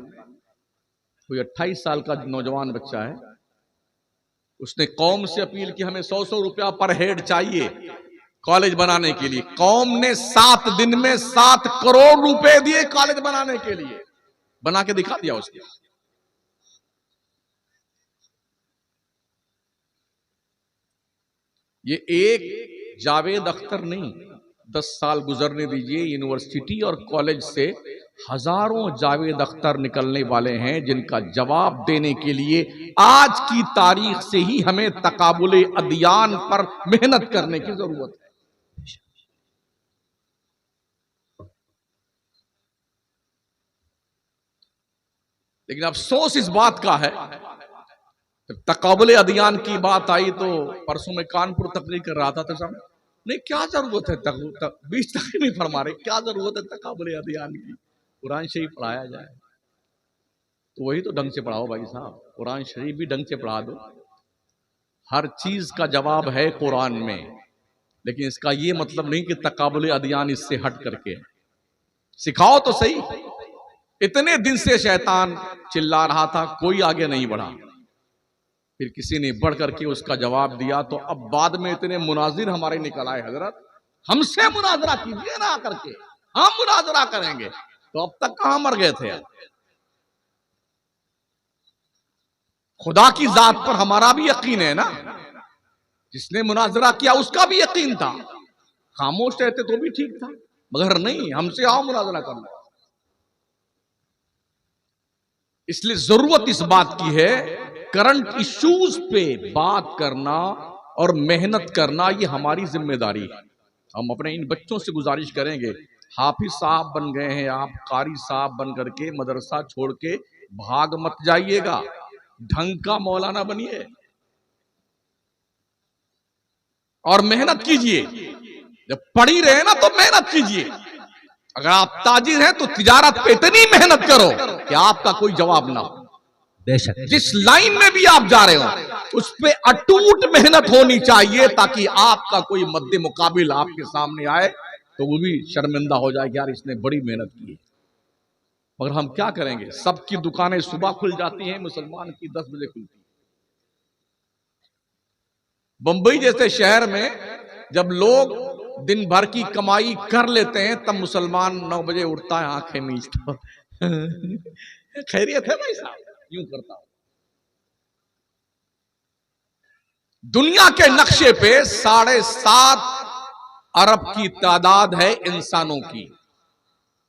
कोई 28 साल का नौजवान बच्चा है, उसने कौम से अपील की हमें 100 रुपया पर हेड चाहिए कॉलेज बनाने के लिए। कौम ने 7 दिन में 7 करोड़ रुपए दिए कॉलेज बनाने के लिए, बना के दिखा दिया उसने। ये एक जावेद अख्तर नहीं, 10 साल गुजरने दीजिए, यूनिवर्सिटी और कॉलेज से हजारों जावेद अख्तर निकलने वाले हैं जिनका जवाब देने के लिए आज की तारीख से ही हमें तकाबुल अदियान पर मेहनत करने की जरूरत है। लेकिन अफसोस इस बात का है, तकाबुल अदियान की बात आई तो परसों में कानपुर तकरीर कर रहा था तो साहब नहीं, क्या जरूरत है, बीच तक नहीं फरमा रहे, क्या जरूरत है तकाबुल अदियान की, कुरान शरीफ पढ़ाया जाए। तो वही तो ढंग से पढ़ाओ भाई साहब, कुरान शरीफ भी ढंग से पढ़ा दो। हर चीज का जवाब है कुरान में, लेकिन इसका ये मतलब नहीं कि तकाबुल अदियान इससे हट करके। सिखाओ तो सही। इतने दिन से शैतान चिल्ला रहा था, कोई आगे नहीं बढ़ा, फिर किसी ने बढ़ करके उसका जवाब दिया, तो अब बाद में इतने मुनाजिर हमारे निकल आए, हजरत हमसे मुनाजरा कीजिए ना करके, हम मुनाजरा करेंगे। तो अब तक कहां मर गए थे? खुदा की जात पर हमारा भी यकीन है ना, जिसने मुनाजरा किया उसका भी यकीन था, खामोश रहते तो भी ठीक था, मगर नहीं, हमसे आओ मुनाजरा करना। इसलिए जरूरत इस बात की है, करंट इश्यूज पे बात करना और मेहनत करना, ये हमारी जिम्मेदारी है। हम अपने इन बच्चों से गुजारिश करेंगे, हाफिज साहब बन गए हैं आप, कारी साहब बन करके मदरसा छोड़ के भाग मत जाइएगा, ढंग का मौलाना बनिए और मेहनत कीजिए। जब पढ़ी रहे ना तो मेहनत कीजिए। अगर आप ताजिर हैं तो तिजारत पे इतनी मेहनत करो कि आपका कोई जवाब ना हो। बेशक जिस लाइन में भी आप जा रहे हो उस पे अटूट मेहनत होनी चाहिए, ताकि आपका कोई मद्दे मुकाबिल आपके सामने आए तो वो भी शर्मिंदा हो जाए कि यार इसने बड़ी मेहनत की है। मगर हम क्या करेंगे, सबकी दुकानें सुबह खुल जाती हैं, मुसलमान की 10 बजे खुलती है। बंबई जैसे शहर में जब लोग दिन भर की कमाई कर लेते हैं, तब मुसलमान 9 बजे उठता है, आंखें मीचता खैरियत है भाई साहब, यूं करता हूं। दुनिया के नक्शे पे 7.5 अरब की तादाद है इंसानों की।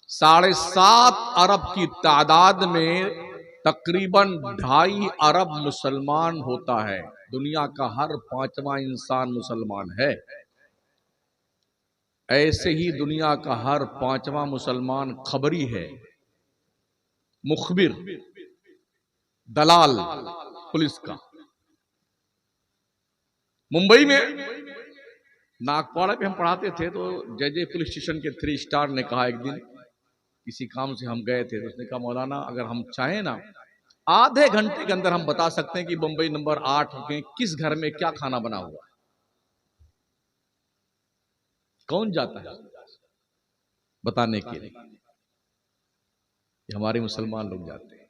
7.5 अरब की तादाद में तकरीबन 2.5 अरब मुसलमान होता है। दुनिया का हर 5वां इंसान मुसलमान है। ऐसे ही दुनिया का हर 5वां मुसलमान खबरी है, मुखबिर, दलाल पुलिस का। मुंबई में नागपाड़ा पे हम पढ़ाते थे तो जजे पुलिस स्टेशन के 3 स्टार ने कहा, एक दिन किसी काम से हम गए थे तो उसने कहा, मौलाना अगर हम चाहें ना आधे घंटे के अंदर हम बता सकते हैं कि मुंबई नंबर 8 के किस घर में क्या खाना बना हुआ है। कौन जाता है बताने के लिए? हमारे मुसलमान लोग जाते हैं।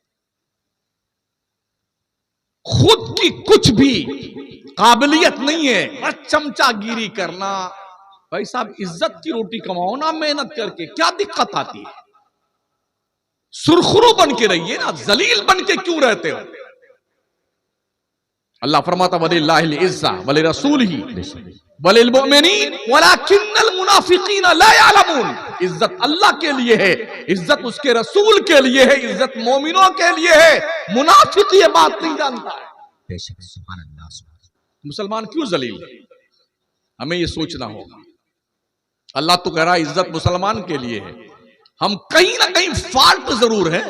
खुद की कुछ भी काबिलियत नहीं है, बस चमचागिरी करना। भाई साहब, इज्जत की रोटी कमाओ ना मेहनत करके, क्या दिक्कत आती है? सुरखुरू बन के रहिए ना, जलील बन के क्यों रहते हो? अल्लाह फरमाता वलिल्लाहिल इज्जा वलि रसूलिही वलिल मुमिनीन वलाकिन्नल मुनाफिकीन ला यअलमून। इज्जत अल्लाह के लिए है, इज्जत उसके रसूल के लिए है, इज्जत मोमिनों के लिए है। मुनाफिक ये बात नहीं जानता है। बेशक सुभान अल्लाह। मुसलमान क्यों जलील है? हमें ये सोचना होगा। अल्लाह तो कह रहा है इज्जत मुसलमान के लिए है। हम कहीं ना कहीं फॉल्ट जरूर है।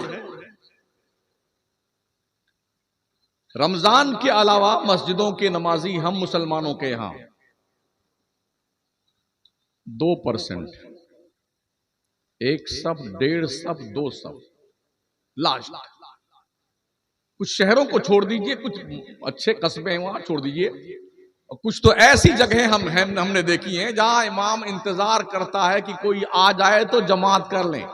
रमजान के अलावा मस्जिदों के नमाजी हम मुसलमानों के यहां 2%, 1 सब, 1.5 सब, 2 सब लास्ट। कुछ शहरों को छोड़ दीजिए, कुछ अच्छे कस्बे हैं वहां छोड़ दीजिए, और कुछ तो ऐसी जगह हमने देखी हैं जहां इमाम इंतजार करता है कि कोई आ जाए तो जमात कर लें।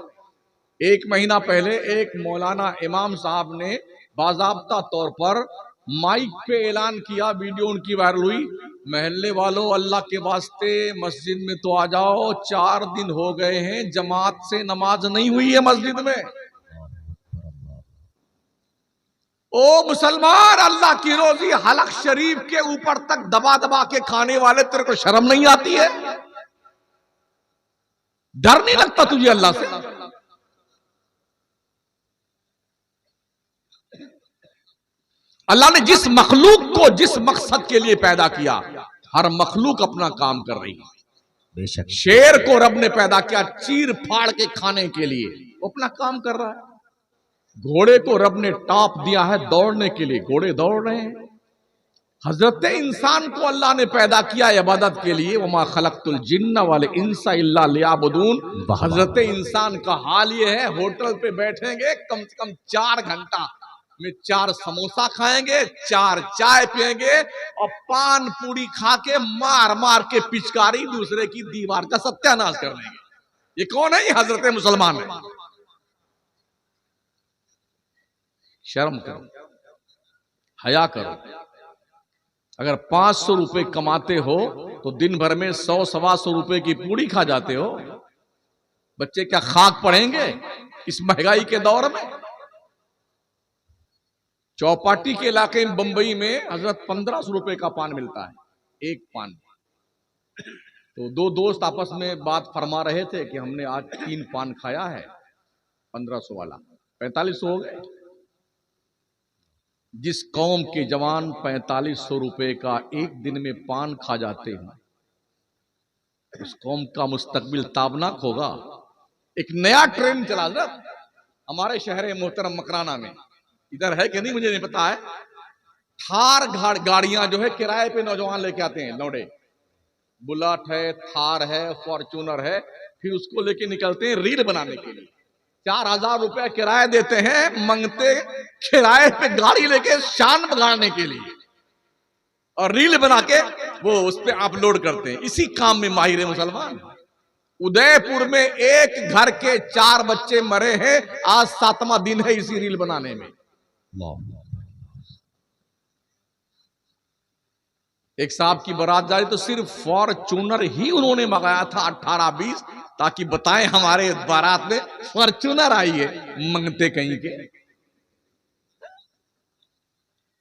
1 महीना पहले एक मौलाना इमाम साहब ने बाज़ाब्ता तौर पर माइक पे ऐलान किया, वीडियो उनकी वायरल हुई, महल्ले वालों अल्लाह के वास्ते मस्जिद में तो आ जाओ, 4 दिन हो गए हैं जमात से नमाज नहीं हुई है मस्जिद में। ओ मुसलमान, अल्लाह की रोजी हलक शरीफ के ऊपर तक दबा दबा के खाने वाले, तेरे को शर्म नहीं आती है? डर नहीं लगता तुझे अल्लाह से? अल्लाह ने जिस मखलूक को जिस मकसद के लिए पैदा किया, हर मखलूक अपना काम कर रही है। बेशक शेर को रब ने पैदा किया चीर फाड़ के खाने के लिए, वो अपना काम कर रहा है। घोड़े को रब ने टॉप दिया है दौड़ने के लिए, घोड़े दौड़ रहे हैं। हजरत इंसान को अल्लाह ने पैदा किया इबादत के लिए, वमा खलक़तुल जिन्ना वल इंसा इल्ला लियाबुदून। हजरत इंसान का हाल ये है, होटल पे बैठेंगे कम से कम 4 घंटा में 4 समोसा खाएंगे, 4 चाय पिएंगे और पान पूरी खा के मार मार के पिचकारी दूसरे की दीवार का सत्यानाश कर देंगे। ये कौन है? ये हजरत मुसलमान है। शर्म करो, हया करो। अगर 500 रुपए कमाते हो तो दिन भर में 100-125 रुपए की पूरी खा जाते हो। बच्चे क्या खाक पड़ेंगे इस महंगाई के दौर में? चौपाटी के इलाके में बंबई में हजरत 1500 रुपए का पान मिलता है, एक पान। तो 2 दोस्त आपस में बात फरमा रहे थे कि हमने आज 3 पान खाया है 1500 वाला, 4500 हो गए। जिस कौम के जवान 4500 रुपए का एक दिन में पान खा जाते हैं, उस कौम का मुस्तकबिल ताबनाक होगा। एक नया ट्रेंड चला था हमारे शहर मोहतरम मकराना में, इधर है कि नहीं मुझे नहीं पता है। थार गाड़ियां जो है किराए पे नौजवान लेके आते हैं, लौड़े। बुलेट है, थार है, फॉर्च्यूनर है, फिर उसको लेके निकलते हैं रील बनाने के लिए। 4000 रुपए किराया देते हैं, मंगते किराए पे गाड़ी लेके शान बगाड़ने के लिए, और रील बना के वो उस पे अपलोड करते हैं। इसी काम में माहिर है मुसलमान। उदयपुर में एक घर के 4 बच्चे मरे हैं, आज 7वां दिन है इसी रील बनाने में। एक साहब की बारात जा रही तो सिर्फ फॉर्च्यूनर ही उन्होंने मंगाया था 18-20, ताकि बताएं हमारे बारात में फॉर्च्यूनर आई है। मंगते कहीं के।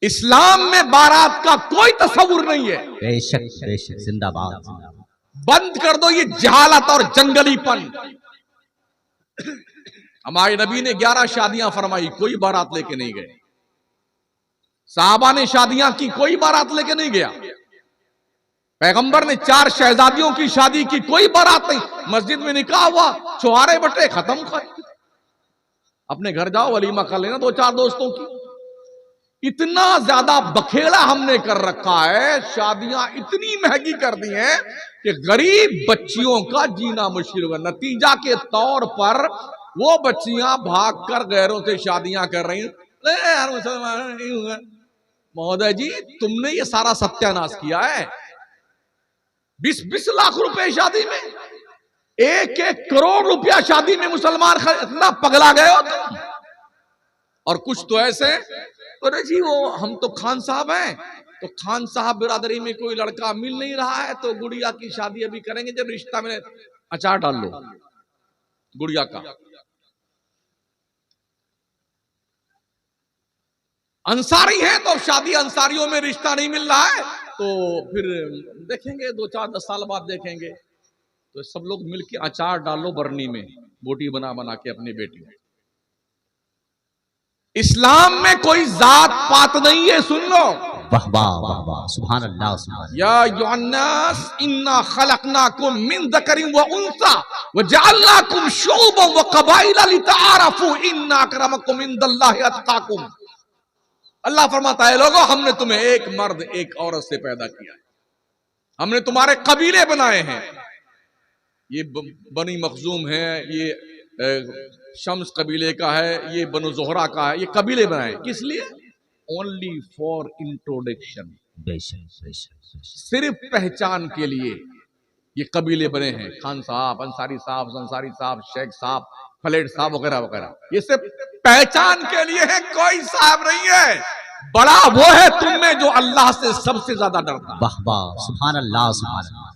इस्लाम में बारात का कोई तस्वुर नहीं है। बेशक बेशक, जिंदाबाद। बंद कर दो ये जहालत और जंगलीपन। हमारे नबी ने 11 शादियां फरमाई, कोई बारात लेके नहीं गए। साहबा ने शादियां की, कोई बारात लेके नहीं गया। पैगंबर ने 4 शहजादियों की शादी की, कोई बारात नहीं। मस्जिद में निकाह हुआ, चौहारे बटे, खत्म कर। अपने घर जाओ, वलीमा कर लेना 2-4 दोस्तों की। इतना ज्यादा बखेड़ा हमने कर रखा है, शादियां इतनी महंगी कर दी हैं कि गरीब बच्चियों का जीना मुश्किल होगा। नतीजा के तौर पर वो बच्चियां भागकर गैरों से शादियां कर रही हैं। महोदय जी, तुमने ये सारा सत्यानाश किया है। 20-20 लाख रुपए शादी में, 1-1 करोड़ रुपया शादी में मुसलमान इतना पगला गए हो तुम। और कुछ तो ऐसे, अरे जी वो हम तो खान साहब हैं, तो खान साहब बिरादरी में कोई लड़का मिल नहीं रहा है, तो गुड़िया की शादी अभी करेंगे जब रिश्ता में। अचार डाल लो गुड़िया का। अंसारी है तो शादी अंसारियों में रिश्ता नहीं मिल रहा है, तो फिर देखेंगे 2-4-10 साल बाद देखेंगे। तो सब लोग मिलके अचार डालो बरनी में, बोटी बना बना के अपनी बेटी। इस्लाम में कोई जात पात नहीं है, सुन लो। वाह वाह वाह वाह, सुभान अल्लाह सुभान। या युन्नास इन्ना खलकनाकुम मिन ज़करिन व उन्सा व जअलनाकुम शुअबन व क़बाइला लितआरफू इन्ना अक्रमकुम इंदल्लाहि अत्काकुम। अल्लाह फरमाता है, लोगों हमने तुम्हें एक मर्द एक औरत से पैदा किया है, हमने तुम्हारे कबीले बनाए हैं। ये बनी मखजूम है, ये शम्स कबीले का है, ये बनु ज़ोहरा का है। ये कबीले बनाए किस लिए? ओनली फॉर इंट्रोडक्शन, सिर्फ पहचान के लिए ये कबीले बने हैं। खान साहब, अंसारी साहब, अंसारी साहब, शेख साहब, फलेट साहब वगैरह वगैरह, ये सिर्फ पहचान के लिए है। कोई साहब नहीं है। बड़ा वो है तुम में जो अल्लाह से सबसे ज्यादा डरता है। वाह वाह, सुभान अल्लाह सुभान अल्लाह।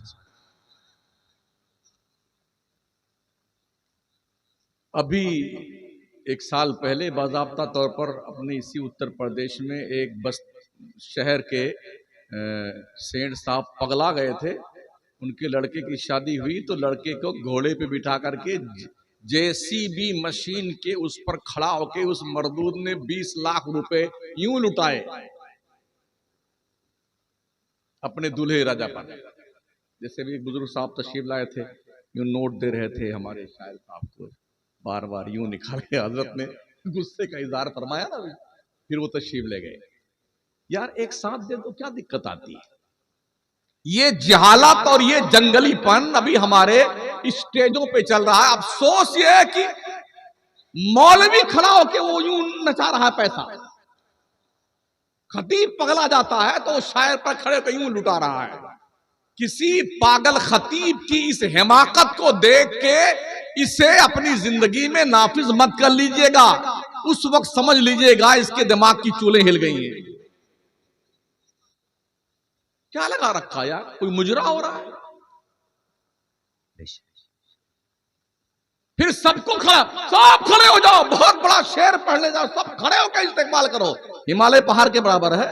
अभी 1 साल पहले बाज़ाब्ता तौर पर अपने इसी उत्तर प्रदेश में एक बस शहर के सेठ साहब पगला गए थे। उनके लड़के की शादी हुई तो लड़के को घोड़े पे बिठा करके जेसीबी मशीन के उस पर खड़ा होके उस मर्दूद ने 20 लाख रुपए यूं लुटाए अपने दूल्हे राजा पर। जैसे भी एक बुजुर्ग साहब तशरीफ लाए थे, यूं नोट दे रहे थे हमारे शायर साहब को, बार बार यूं निकाल के हजरत ने गुस्से का इजहार फरमाया ना, फिर वो तशरीफ ले गए। यार एक साथ दे तो क्या दिक्कत आती है? ये जहालत और ये जंगलीपन अभी हमारे स्टेजों पे चल रहा है। अफसोस ये है कि मौलवी खड़ा होके वो यूं नचा रहा है पैसा, खतीब पगला जाता है तो शायर पर खड़े होकर यूं लुटा रहा है। किसी पागल खतीब की इस हिमाकत को देख के इसे अपनी जिंदगी में नाफिज मत कर लीजिएगा। उस वक्त समझ लीजिएगा इसके दिमाग की चूलें हिल गई हैं। क्या लगा रखा यार, कोई मुजरा हो रहा है। फिर सबको खड़ा, सब खड़े हो जाओ, बहुत बड़ा शेर पढ़ ले जाओ, सब खड़े होकर इस्तेमाल करो। हिमालय पहाड़ के बराबर है।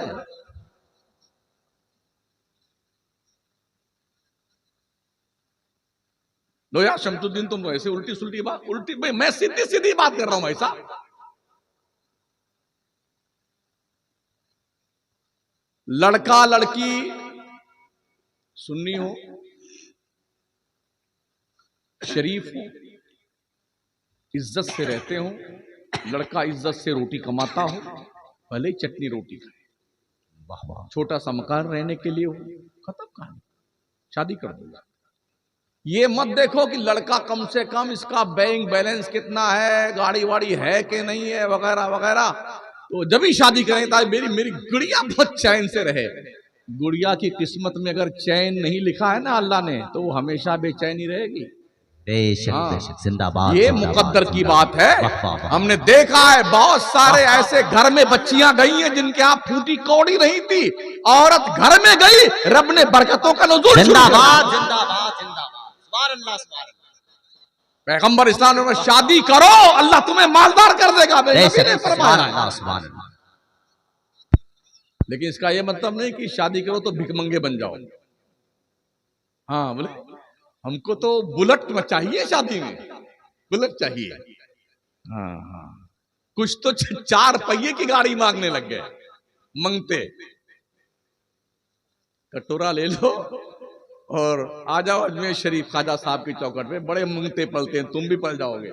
लो यार शमसुद्दीन, तुम ऐसे उल्टी सुल्टी बात, उल्टी भाई मैं सीधी सीधी बात कर रहा हूं भाई साहब। लड़का लड़की सुन्नी हो, शरीफ हो, इज्जत से रहते हो, लड़का इज्जत से रोटी कमाता हो, भले ही चटनी रोटी खाए, छोटा सा मकान रहने के लिए हो, खत्म कहानी, शादी कर दो। ये मत देखो कि लड़का कम से कम इसका बैंक बैलेंस कितना है, गाड़ी वाड़ी है कि नहीं है, वगैरह वगैरह। तो जब ही शादी करें ताकि मेरी गुड़िया बहुत चैन से रहे। गुड़िया की किस्मत में अगर चैन नहीं लिखा है ना अल्लाह ने, तो वो हमेशा बेचैनी रहेगी। बेशक बेशक, जिंदाबाद। ये मुकद्दर की बात है। हमने देखा है बहुत सारे ऐसे घर में बच्चियां गई हैं जिनके यहाँ फूटी कौड़ी नहीं थी, औरत घर में गई, रब ने बरकतों का नुज़ूल। जिंदाबाद जिंदाबाद जिंदाबाद, सुभान अल्लाह सुभान अल्लाह। पैगंबर इस्लाम ने शादी करो अल्लाह तुम्हें मालदार कर देगा, सुभान अल्लाह सुभान अल्लाह। लेकिन इसका यह मतलब नहीं कि शादी करो तो भिखमंगे बन जाओ। हाँ बोले हमको तो बुलेट चाहिए, शादी में बुलेट चाहिए। हाँ हाँ, कुछ तो 4 पहिए की गाड़ी मांगने लग गए, मंगते। कटोरा ले लो और आ जाओ अजमेर शरीफ ख्वाजा साहब की चौखट पे, बड़े मंगते पलते हैं, तुम भी पल जाओगे।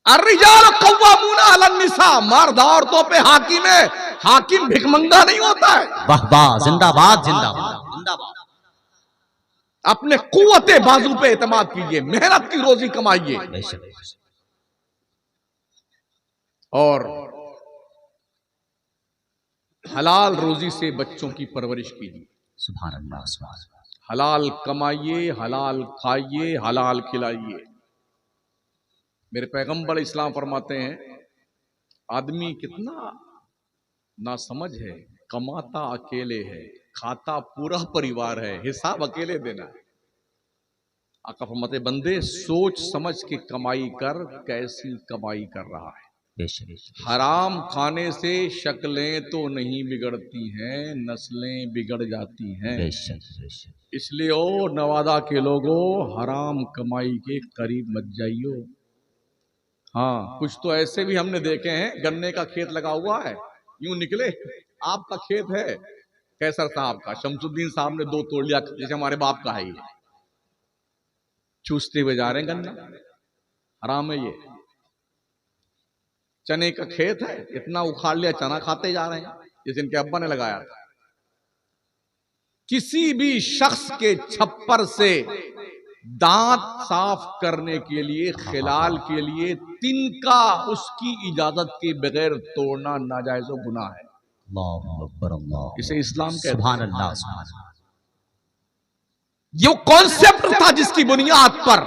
अर्रिजाल कव्वामूना अलन निसा, मर्द औरतों पे हाकिम है, हाकिम भिखमंगा नहीं होता है। वाह वाह, जिंदाबाद जिंदाबाद जिंदाबाद। अपने कुव्वते बाजू पे एतमाद कीजिए, मेहनत की रोजी कमाइए बेशक बेशक। और हलाल रोजी से बच्चों की परवरिश कीजिए। सुभान अल्लाह सुभान अल्लाह। हलाल कमाइए, हलाल खाइए, हलाल खिलाइए। मेरे पैगंबर इस्लाम फरमाते हैं, आदमी कितना नासमझ है, कमाता अकेले है, खाता पूरा परिवार है, हिसाब अकेले देना है। आका फरमाते, बंदे सोच समझ के कमाई कर, कैसी कमाई कर रहा है। बेशक बेशक। हराम खाने से शक्लें तो नहीं बिगड़ती हैं, नस्लें बिगड़ जाती हैं। बेशक बेशक। इसलिए ओ नवादा के लोगों, हराम कमाई के करीब मत जाइयो। हाँ, कुछ तो ऐसे भी हमने देखे हैं, गन्ने का खेत लगा हुआ है, यूं निकले आपका खेत है कैसर साहब का, शमसुद्दीन साहब ने 2 तोड़ लिया, जैसे हमारे बाप का है, ये चूसते हुए जा रहे हैं गन्ना, हराम है ये। चने का खेत है, इतना उखाड़ लिया, चना खाते जा रहे हैं, जैसे इनके अब्बा ने लगाया था। किसी भी शख्स के छप्पर से दांत साफ करने के लिए, खिलाल के लिए, तिनका उसकी इजाजत के बगैर तोड़ना नाजायज और गुनाह है। अल्लाहु अकबर अल्लाह। इसे इस्लाम कहते हैं। सुभान अल्लाह सुभान अल्लाह। ये कॉन्सेप्ट था जिसकी बुनियाद पर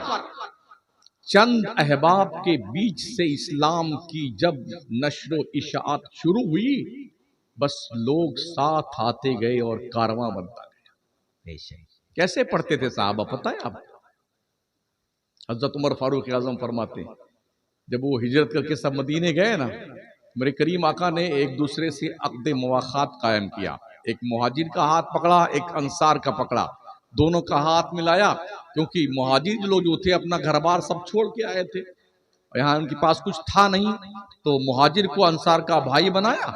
चंद अहबाब के बीच से इस्लाम की जब नश्र इशाअत शुरू हुई, बस लोग साथ आते गए और कारवां बनता गया। बेशक। कैसे पढ़ते थे साहबा पता है आप? हजरत उमर फारूक आजम फरमाते, जब वो हिजरत करके सब मदीने गए ना, मेरे करीम आका ने एक दूसरे से अक़्द मुवाख़ात कायम किया। एक मुहाजिर का हाथ पकड़ा, एक अंसार का पकड़ा, दोनों का हाथ मिलाया, क्योंकि मुहाजिर लोग जो थे अपना घर बार सब छोड़ के आए थे, यहाँ उनके पास कुछ था नहीं, तो मुहाजिर को अंसार का भाई बनाया।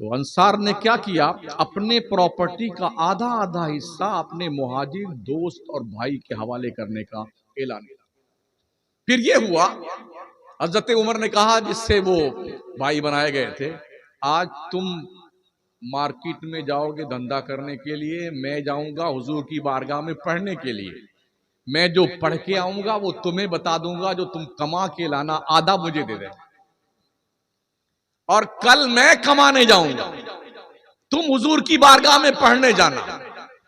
तो अंसार ने क्या किया, अपने प्रॉपर्टी का आधा आधा हिस्सा अपने मुहाजिर दोस्त और भाई के हवाले करने का ऐलान किया। फिर ये हुआ, हजरत उमर ने कहा जिससे वो भाई बनाए गए थे, आज तुम मार्केट में जाओगे धंधा करने के लिए, मैं जाऊंगा हुजूर की बारगाह में पढ़ने के लिए, मैं जो पढ़ के आऊंगा वो तुम्हें बता दूंगा, जो तुम कमा के लाना आधा मुझे दे देना, और कल मैं कमाने जाऊंगा, तुम हुजूर की बारगाह में पढ़ने जाना,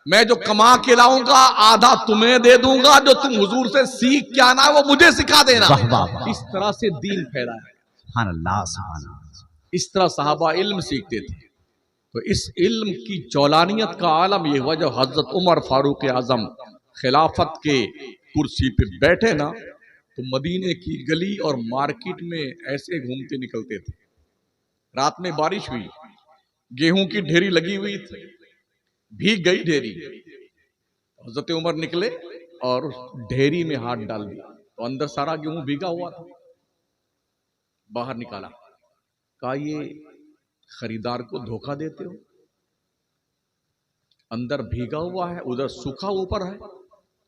मैं जो कमा के लाऊंगा आधा तुम्हें दे दूंगा, जो तुम हुजूर से सीख के आना है वो मुझे सिखा देना। वाह वाह वाह। इस तरह से दीन फैला है। सुभान अल्लाह सुभान अल्लाह। इस तरह सहाबा इल्म सीखते थे। तो इस इल्म की जौलानियत का आलम यह हुआ, जब हजरत उमर फारूक आजम खिलाफत के कुर्सी पे बैठे ना, तो मदीने की गली और मार्केट में ऐसे घूमते निकलते थे। रात में बारिश हुई, गेहूं की ढेरी लगी हुई थी, भीग गई ढेरी, हजरत उमर निकले और उस ढेरी में हाथ डाल दिया, तो अंदर सारा गेहूं भीगा हुआ था। बाहर निकाला, कहा ये खरीदार को धोखा देते हो, अंदर भीगा हुआ है, उधर सूखा ऊपर है।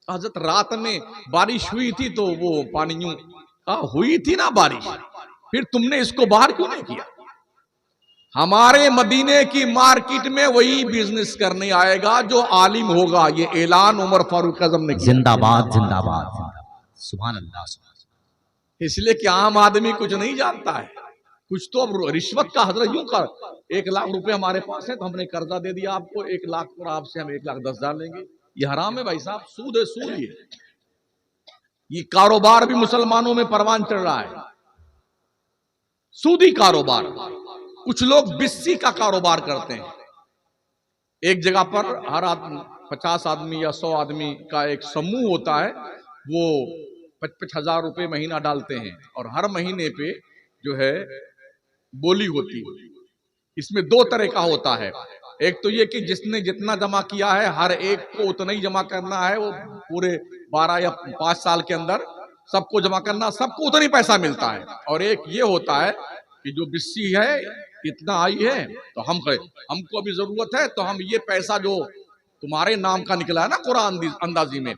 हजरत रात में बारिश हुई थी तो वो पानी यूं हुई थी ना बारिश, फिर तुमने इसको बाहर क्यों नहीं किया? हमारे मदीने की मार्केट में वही बिजनेस करने आएगा जो आलिम होगा। ये ऐलान उमर फारूक आजम ने किया। जिंदाबाद जिंदाबाद जिंदाबाद। सुभान अल्लाह सुभान अल्लाह। इसलिए कि आम आदमी कुछ नहीं जानता है, कुछ तो अब रिश्वत का हजरत यूं कर, 1 लाख रुपए हमारे पास है तो हमने कर्जा दे दिया आपको 1 लाख और आपसे हम 1,10,000 लेंगे। ये हराम है भाई साहब, सूद है, सूद। ये कारोबार भी मुसलमानों में परवान चढ़ रहा है, सूदी कारोबार। कुछ लोग बिस्सी का कारोबार करते हैं। एक जगह पर हर आदमी 50 आदमी या 100 आदमी का एक समूह होता है, वो 55,000 रुपए महीना डालते हैं और हर महीने पे जो है बोली होती है। इसमें 2 तरह का होता है, एक तो ये कि जिसने जितना जमा किया है हर एक को उतना ही जमा करना है, वो पूरे 12 या 5 साल के अंदर सबको जमा करना, सबको उतना ही पैसा मिलता है। और एक ये होता है कि जो बिस्सी है इतना आई है तो हमको अभी जरूरत है, तो हम ये पैसा जो तुम्हारे नाम का निकला है ना कुरान अंदाजी में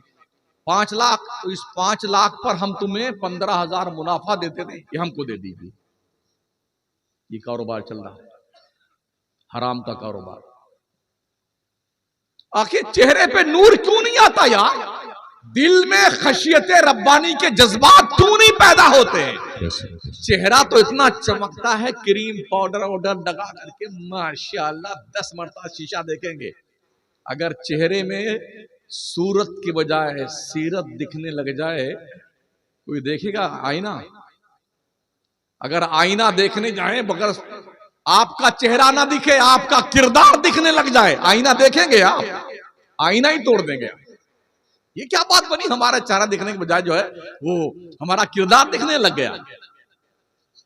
5 लाख, तो इस 5 लाख पर हम तुम्हें 15,000 मुनाफा देते थे, ये हमको दे दीजिए। ये कारोबार चल रहा है, हराम का कारोबार। आखिर चेहरे पे नूर क्यों नहीं आता यार? दिल में खशियत रब्बानी के जज्बात क्यों नहीं पैदा होते हैं? चेहरा तो इतना चमकता है, क्रीम पाउडर वाउडर लगा करके माशाअल्लाह 10 मरतबा शीशा देखेंगे, अगर चेहरे में सूरत की बजाय सीरत दिखने लग जाए, कोई देखेगा आईना? अगर आईना देखने जाए बगैर आपका चेहरा ना दिखे, आपका किरदार दिखने लग जाए, आईना देखेंगे आप? आईना ही तोड़ देंगे। ये क्या बात बनी? हमारा चेहरा दिखने के बजाय जो है वो हमारा किरदार दिखने लग गया।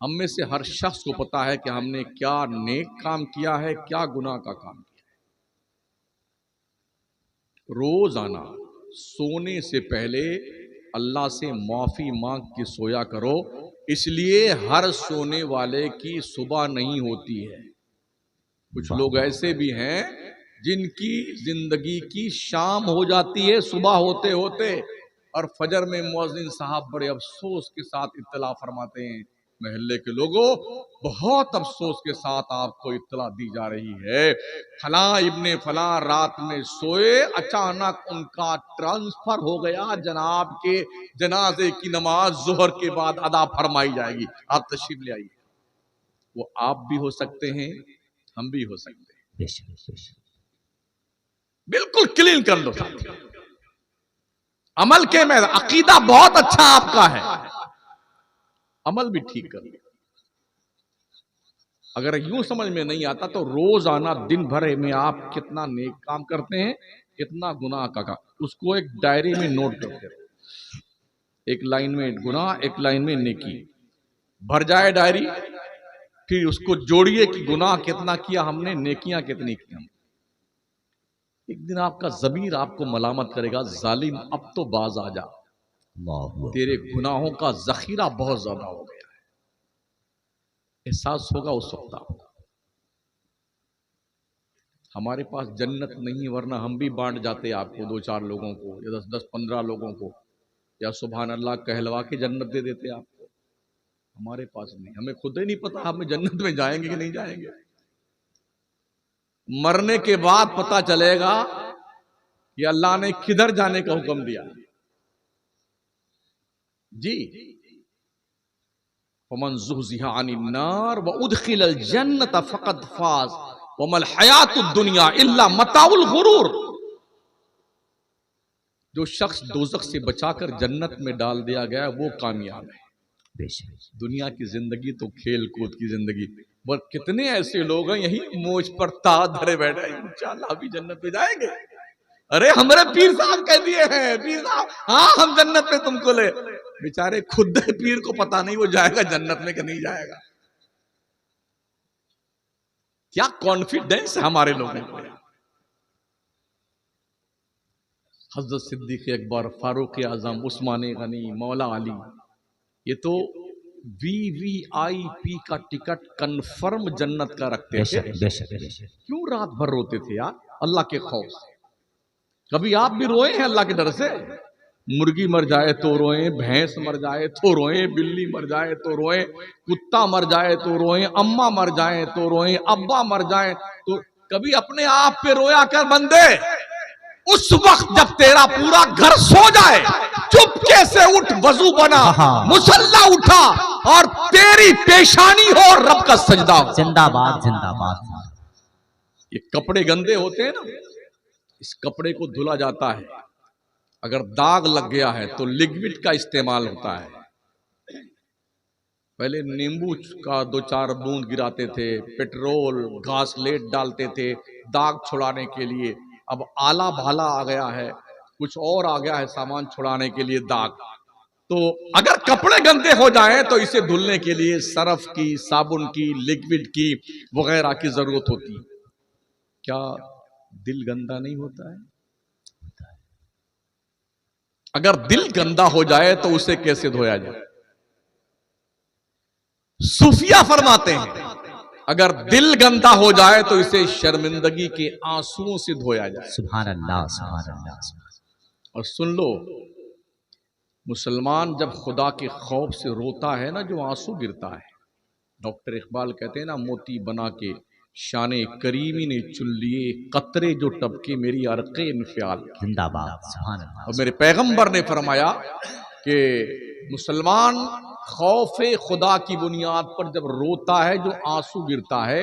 हम में से हर शख्स को पता है कि हमने क्या नेक काम किया है, क्या गुनाह का काम किया है। रोजाना सोने से पहले अल्लाह से माफी मांग के सोया करो, इसलिए हर सोने वाले की सुबह नहीं होती है। कुछ लोग ऐसे भी हैं जिनकी जिंदगी की शाम हो जाती है सुबह होते होते, और फजर में मुअज्जिन साहब बड़े अफसोस के साथ इत्तला फरमाते हैं, महल्ले के लोगों बहुत अफसोस के साथ आपको इत्तला दी जा रही है, फला इब्ने फला रात में सोए, अचानक उनका ट्रांसफर हो गया, जनाब के जनाजे की नमाज जोहर के बाद अदा फरमाई जाएगी, आप तशरीफ ले आइए। वो आप भी हो सकते हैं, हम भी हो सकते हैं। बिल्कुल क्लीन कर लो साथी। अमल के में अकीदा बहुत अच्छा आपका है, अमल भी ठीक कर लो। अगर यूं समझ में नहीं आता तो रोजाना दिन भर में आप कितना नेक काम करते हैं, कितना गुनाह का काम, उसको एक डायरी में नोट करते रहो। एक लाइन में गुनाह, एक लाइन में नेकी, भर जाए डायरी। फिर उसको जोड़िए कि गुनाह कितना किया हमने, नेकियां कितनी की हमने। एक दिन आपका ज़मीर आपको मलामत करेगा, जालिम अब तो बाज आ जा, तेरे गुनाहों का जखीरा बहुत ज्यादा हो गया है। एहसास होगा उस वक्त आपको। हमारे पास जन्नत नहीं, वरना हम भी बांट जाते आपको 2-4 लोगों को या 10-15 लोगों को, या सुभान अल्लाह कहलवा के जन्नत दे देते आपको। हमारे पास नहीं, हमें खुद ही नहीं पता हम जन्नत में जाएंगे कि नहीं जाएंगे। मरने के बाद पता चलेगा कि अल्लाह ने किधर जाने का हुक्म दिया जी। फमन ज़ुहज़िहा अनिन नार व उदखिलल जन्नत फ़क़द फ़ाज़ व मल हयातुद दुनिया इल्ला मताउल गुरूर। जो शख्स दोज़ख से बचाकर जन्नत में डाल दिया गया वो कामयाब है। दुनिया की जिंदगी तो खेल कूद की जिंदगी, पर कितने ऐसे लोग हैं यही मोच पर ताज धरे बैठे, इंशाअल्लाह अभी जन्नत में जाएंगे। अरे हमारे पीर साहब कह दिए हैं, पीर साहब हाँ हम जन्नत में तुमको ले। बेचारे खुद पीर को पता नहीं वो जाएगा जन्नत में कि नहीं जाएगा। क्या कॉन्फिडेंस है हमारे लोगों को। हज़रत सिद्दीक़ अकबर, फारूक आज़म, उस्मान गनी, मौला अली, ये तो VVIP का टिकट कंफर्म जन्नत का रखते थे। क्यों रात भर रोते थे यार अल्लाह के खौफ से? कभी आप भी रोए हैं अल्लाह के डर से? मुर्गी मर जाए तो रोए, भैंस मर जाए तो रोए, बिल्ली मर जाए तो रोए, कुत्ता मर जाए तो रोए, अम्मा मर जाए तो रोए, अब्बा मर जाए तो, कभी अपने आप पे रोया कर बंदे? उस वक्त जब तेरा पूरा घर सो जाए, चुपके से उठ, वजू बना, मुसल्ला उठा और तेरी पेशानी हो रब का सजदा हो। जिंदाबाद जिंदाबाद। ये कपड़े गंदे होते हैं ना, इस कपड़े को धुला जाता है, अगर दाग लग गया है तो लिक्विड का इस्तेमाल होता है। पहले नींबू का 2-4 बूंद गिराते थे, पेट्रोल घासलेट डालते थे दाग छुड़ाने के लिए। अब आला भाला आ गया है, कुछ और आ गया है सामान छुड़ाने के लिए दाग। तो अगर कपड़े गंदे हो जाएं तो इसे धुलने के लिए सरफ की, साबुन की, लिक्विड की वगैरह की जरूरत होती है। क्या दिल गंदा नहीं होता है? अगर दिल गंदा हो जाए तो उसे कैसे धोया जाए? सूफिया फरमाते हैं अगर दिल गंदा हो जाए तो इसे शर्मिंदगी के आंसुओं से धोया जाए। सुभान अल्लाह, सुभान अल्लाह, सुभान। और सुन लो, मुसलमान जब खुदा के खौफ से रोता है ना, जो आंसू गिरता है, डॉक्टर इकबाल कहते हैं ना, मोती बना के शाने करीमी ने चुन लिए कतरे जो टपके मेरी अर्के इंफियाल। जिंदाबाद, सुभान अल्लाह। और मेरे पैगंबर ने फरमाया कि मुसलमान खौफे खुदा की बुनियाद पर जब रोता है, जो आंसू गिरता है,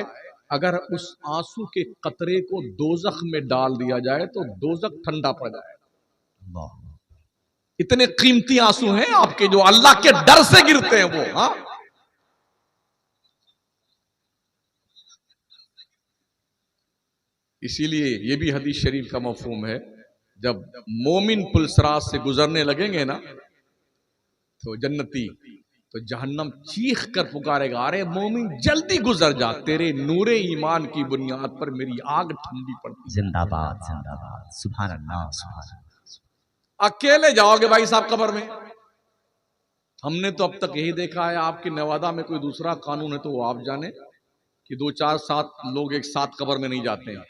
अगर उस आंसू के कतरे को दोजख में डाल दिया जाए तो दोजख ठंडा पड़ जाए। इतने कीमती आंसू हैं आपके जो अल्लाह के डर से गिरते हैं वो। हाँ, इसीलिए ये भी हदीस शरीफ का मफहूम है, जब मोमिन पुलसरात से गुजरने लगेंगे ना तो जन्नती, तो जहन्नम चीख कर पुकारेगा, अरे मोमिन जल्दी गुजर जा, तेरे नूरे ईमान की बुनियाद पर मेरी आग ठंडी पड़ती। जिंदाबाद, जिंदाबाद, सुभान अल्लाह, सुभान अल्लाह। अकेले जाओगे भाई साहब कब्र में। हमने तो अब तक यही देखा है, आपके नवादा में कोई दूसरा कानून है तो वो आप जाने कि 2 4 7 लोग एक साथ कब्र में नहीं जाते हैं।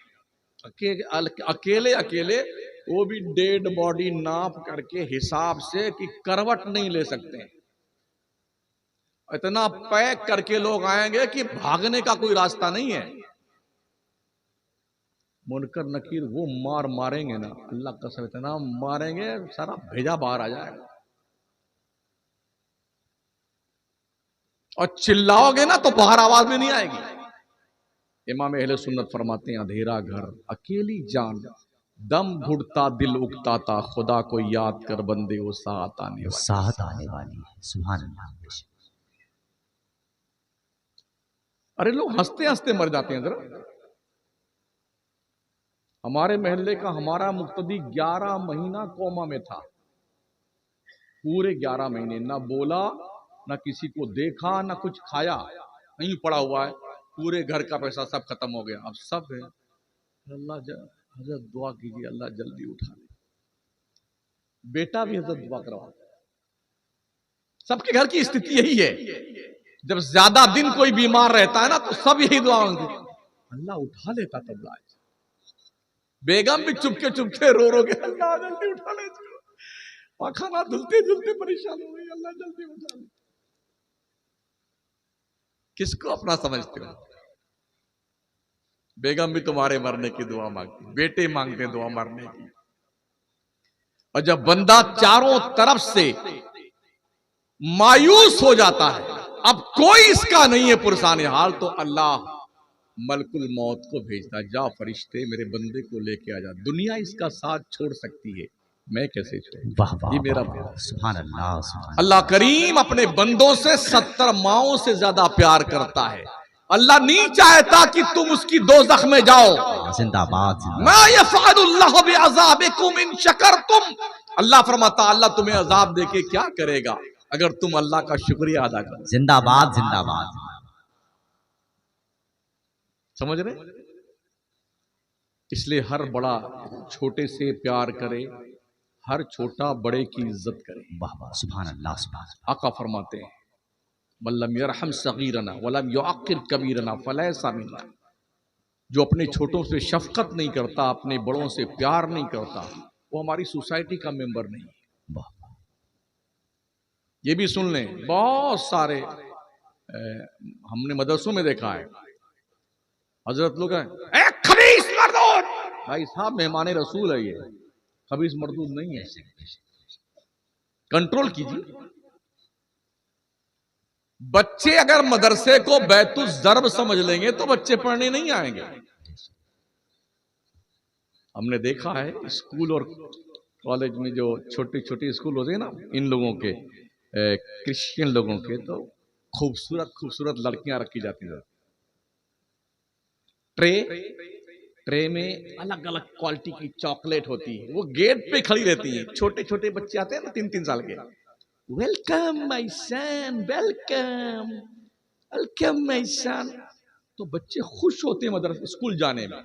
अकेले अकेले, वो भी डेड बॉडी नाप करके हिसाब से कि करवट नहीं ले सकते। इतना पैक करके लोग आएंगे कि भागने का कोई रास्ता नहीं है। मुनकर नकीर वो मारेंगे ना, अल्लाह कसम इतना मारेंगे सारा भेजा बाहर आ जाएगा। और चिल्लाओगे ना तो बाहर आवाज भी नहीं आएगी। इमाम अहले सुन्नत फरमाते हैं, अंधेरा घर अकेली जान दम घुटता दिल उगताता, खुदा को याद कर बंदे वो साथ आने वाली, साथ आने वाली है। सुभान अल्लाह। अरे लोग हंसते हंसते मर जाते हैं। जरा हमारे मोहल्ले का हमारा मुक्तदी 11 महीना कोमा में था, पूरे 11 महीने ना बोला, ना किसी को देखा, ना कुछ खाया, नहीं पड़ा हुआ है। पूरे घर का पैसा सब खत्म हो गया। अब सब है, अल्लाह हजरत दुआ कीजिए अल्लाह जल्दी उठा ले। बेटा भी हजरत दुआ करवाता है। सबके घर की स्थिति यही है। जब ज्यादा दिन कोई बीमार रहता है ना तो सब यही दुआ मांगते, अल्लाह उठा लेता तब लाज। बेगम भी चुपके चुपके रो रो के अल्लाह जल्दी उठा ले, खाना धुलते धुलते परेशान हो गई, अल्लाह जल्दी उठा ले। किसको अपना समझते हो? बेगम भी तुम्हारे मरने की दुआ मांगती, बेटे मांगते दुआ मरने की। और जब बंदा चारों तरफ से मायूस हो जाता है, अब कोई इसका नहीं है पुरसाने हाल, तो अल्लाह मलकुल मौत को भेजता, जा फरिश्ते मेरे बंदे को लेके आ जा। दुनिया इसका साथ छोड़ सकती है, मैं कैसे छोड़ूं? वाह वाह, ये मेरा सुभान अल्लाह, सुभान अल्लाह करीम अपने बंदों से 70 माओं से ज्यादा प्यार करता है। अल्लाह नहीं चाहता कि तुम उसकी दोज़ख में जाओ। जिंदाबाद, मा यफ़अलुल्लाहु बिअज़ाबिकुम इन शकरतुम। अल्लाह फरमाता, अल्लाह तुम्हें अजाब देके क्या करेगा अगर तुम अल्लाह का शुक्रिया अदा करो। जिंदाबाद, जिंदाबाद। समझ रहे? इसलिए हर बड़ा छोटे से प्यार करे, हर छोटा बड़े की इज्जत करे। वाह वाह, सुभान अल्लाह, सुभान। आका फरमाते हैं, वल्लम यरहम सगीरना वलम युअक्किर कबीरना फलैसा मिन्ना। जो अपने छोटों से शफकत नहीं करता, अपने बड़ों से प्यार नहीं करता, वो हमारी सोसाइटी का मेंबर नहीं है। वाह, ये भी सुन लें, बहुत सारे हमने मदरसों में देखा है, हजरत लोग हैं, ए खबीस मर्दूद। भाई साहब मेहमान रसूल है, ये खबीस मर्दूद नहीं है, कंट्रोल कीजिए। बच्चे अगर मदरसे को बैतुल ज़र्ब समझ लेंगे तो बच्चे पढ़ने नहीं आएंगे। हमने देखा है स्कूल और कॉलेज में जो छोटे छोटे स्कूल होते हैं ना, इन लोगों के क्रिश्चियन लोगों के, तो खूबसूरत खूबसूरत लड़कियां रखी जाती हैं। ट्रे में अलग अलग क्वालिटी की चॉकलेट होती है, वो गेट पे खड़ी रहती हैं। छोटे छोटे बच्चे आते हैं ना, 3-3 साल के, welcome my son, welcome welcome my son. तो बच्चे खुश होते हैं मदरसा स्कूल जाने में,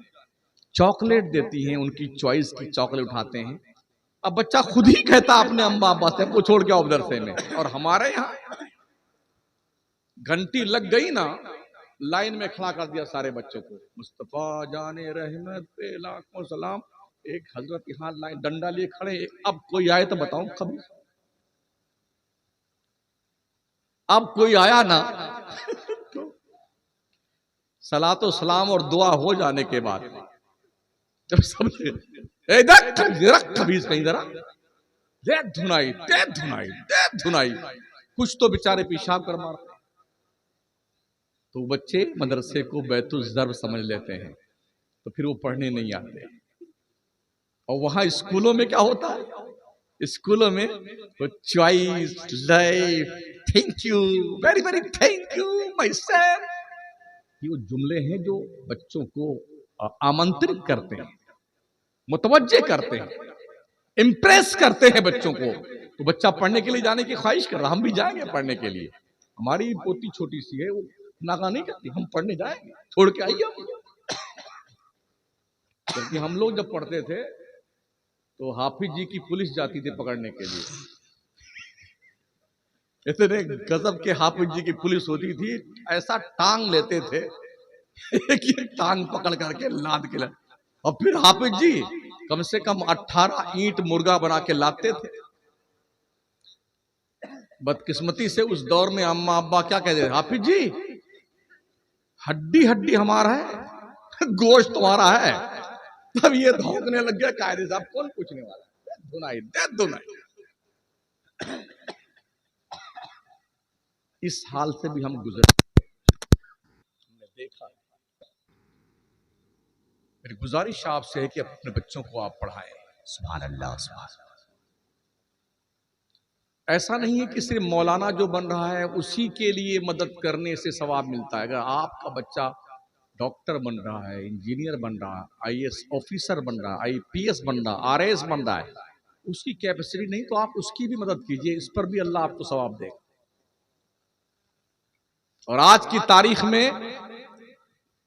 चॉकलेट देती हैं, उनकी चॉइस की चॉकलेट उठाते हैं। अब बच्चा खुद ही कहता अपने अम्मा अब्बा से, हमको छोड़ के आओ मदरसे में। और हमारे यहाँ घंटी लग गई ना, लाइन में खड़ा कर दिया सारे बच्चों को, मुस्तफा जाने रहमत पे लाखों सलाम। एक हजरत यहाँ लाइन डंडा लिए खड़े, अब कोई आए तो बताऊं कभी, अब कोई आया ना तो सलातो सलाम और दुआ हो जाने के बाद जब सब कभी कहीं जरा दे धुनाई दे धुनाई दे धुनाई, कुछ तो बेचारे पेशाब कर मारते, तो बच्चे मदरसे को बैतुल ज़र्ब समझ लेते हैं, तो फिर वो पढ़ने नहीं आते। और वहां स्कूलों में क्या होता है, स्कूलों में वो choice life thank you very very thank you my son, ये वो जुमले हैं जो बच्चों को आमंत्रित करते हैं, मुतवज्जे करते हैं, इंप्रेस करते हैं बच्चों को। तो बच्चा पढ़ने के लिए जाने की ख्वाहिश कर रहा, हम भी जाएंगे पढ़ने के लिए। हमारी पोती छोटी सी है, वो नागा नहीं करती, हम पढ़ने जाएंगे, छोड़ के आइए। क्योंकि हम लोग जब पढ़ते थे तो हाफिज जी की पुलिस जाती थी पकड़ने के लिए, इतने गजब के हाफिज जी की पुलिस होती थी, ऐसा टांग लेते थे कि टांग पकड़ करके लाद के ला, और फिर हाफिज जी कम से कम 18 ईंट मुर्गा बना के लाते थे। बदकिस्मती से उस दौर में अम्मा अब्बा क्या कहते थे, हाफिज जी हड्डी हड्डी हमारा है, गोश्त तुम्हारा है। तब ये धौंकने लग गया, कायदे साहब कौन पूछने वाला, धुनाई दे धुनाई। इस हाल से भी हम गुजरे, हमने देखा। मेरी गुजारिश आपसे है कि अपने बच्चों को आप पढ़ाएं। सुभान अल्लाह सुभान अल्लाह। ऐसा नहीं है कि सिर्फ मौलाना जो बन रहा है उसी के लिए मदद करने से सवाब मिलता है। अगर आपका बच्चा डॉक्टर बन रहा है, इंजीनियर बन रहा है, आईएएस ऑफिसर बन रहा है, आईपीएस बन रहा है, आरएएस बन रहा है, उसकी कैपेसिटी नहीं तो आप उसकी भी मदद कीजिए, इस पर भी अल्लाह आपको सवाब देगा। और आज की तारीख में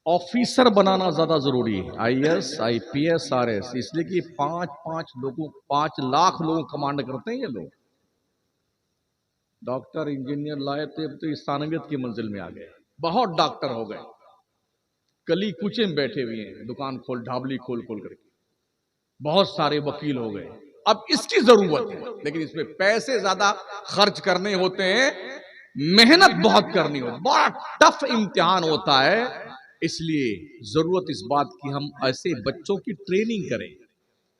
ऑफिसर बनाना ज्यादा जरूरी है, आईएएस आईपीएस आरएएस, इसलिए कि 5 लाख लोगों कमांड करते हैं ये लोग। डॉक्टर इंजीनियर लाए थे, अब तो इंसानियत की मंजिल में आ गए, बहुत डॉक्टर हो गए, गली कूचे में बैठे हुए हैं, दुकान खोल ढाबली खोल खोल करके, बहुत सारे वकील हो गए। अब इसकी जरूरत है, लेकिन इसमें पैसे ज्यादा खर्च करने होते हैं, मेहनत बहुत करनी होती है, बड़ा टफ इम्तिहान होता है। इसलिए जरूरत इस बात की हम ऐसे बच्चों की ट्रेनिंग करें।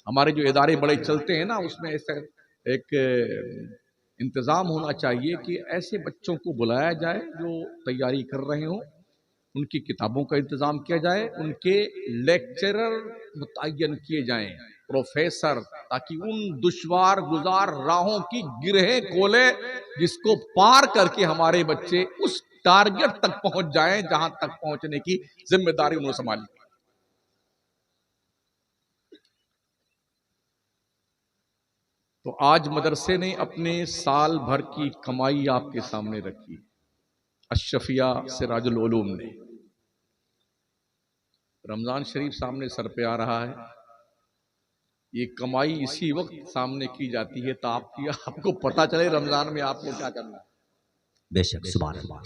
हमारे जो इदारे बड़े चलते हैं ना, उसमें ऐसा एक इंतजाम होना चाहिए कि ऐसे बच्चों को बुलाया जाए जो तैयारी कर रहे हों, उनकी किताबों का इंतजाम किया जाए, उनके लेक्चरर मुतय्यन किए जाएं, प्रोफेसर, ताकि उन दुश्वार गुजार राहों की गिरहें खोले जिसको पार करके हमारे बच्चे उस टारगेट तक पहुंच जाएं जहां तक पहुंचने की जिम्मेदारी उन्होंने संभाली। तो आज मदरसे ने अपने साल भर की कमाई आपके सामने रखी, अशफिया सिराजुल उलूम ने। रमजान शरीफ सामने सर पे आ रहा है, ये कमाई इसी वक्त सामने की जाती है तो आपको पता चले रमजान में आपको क्या करना है। बेशक सुभान अल्लाह।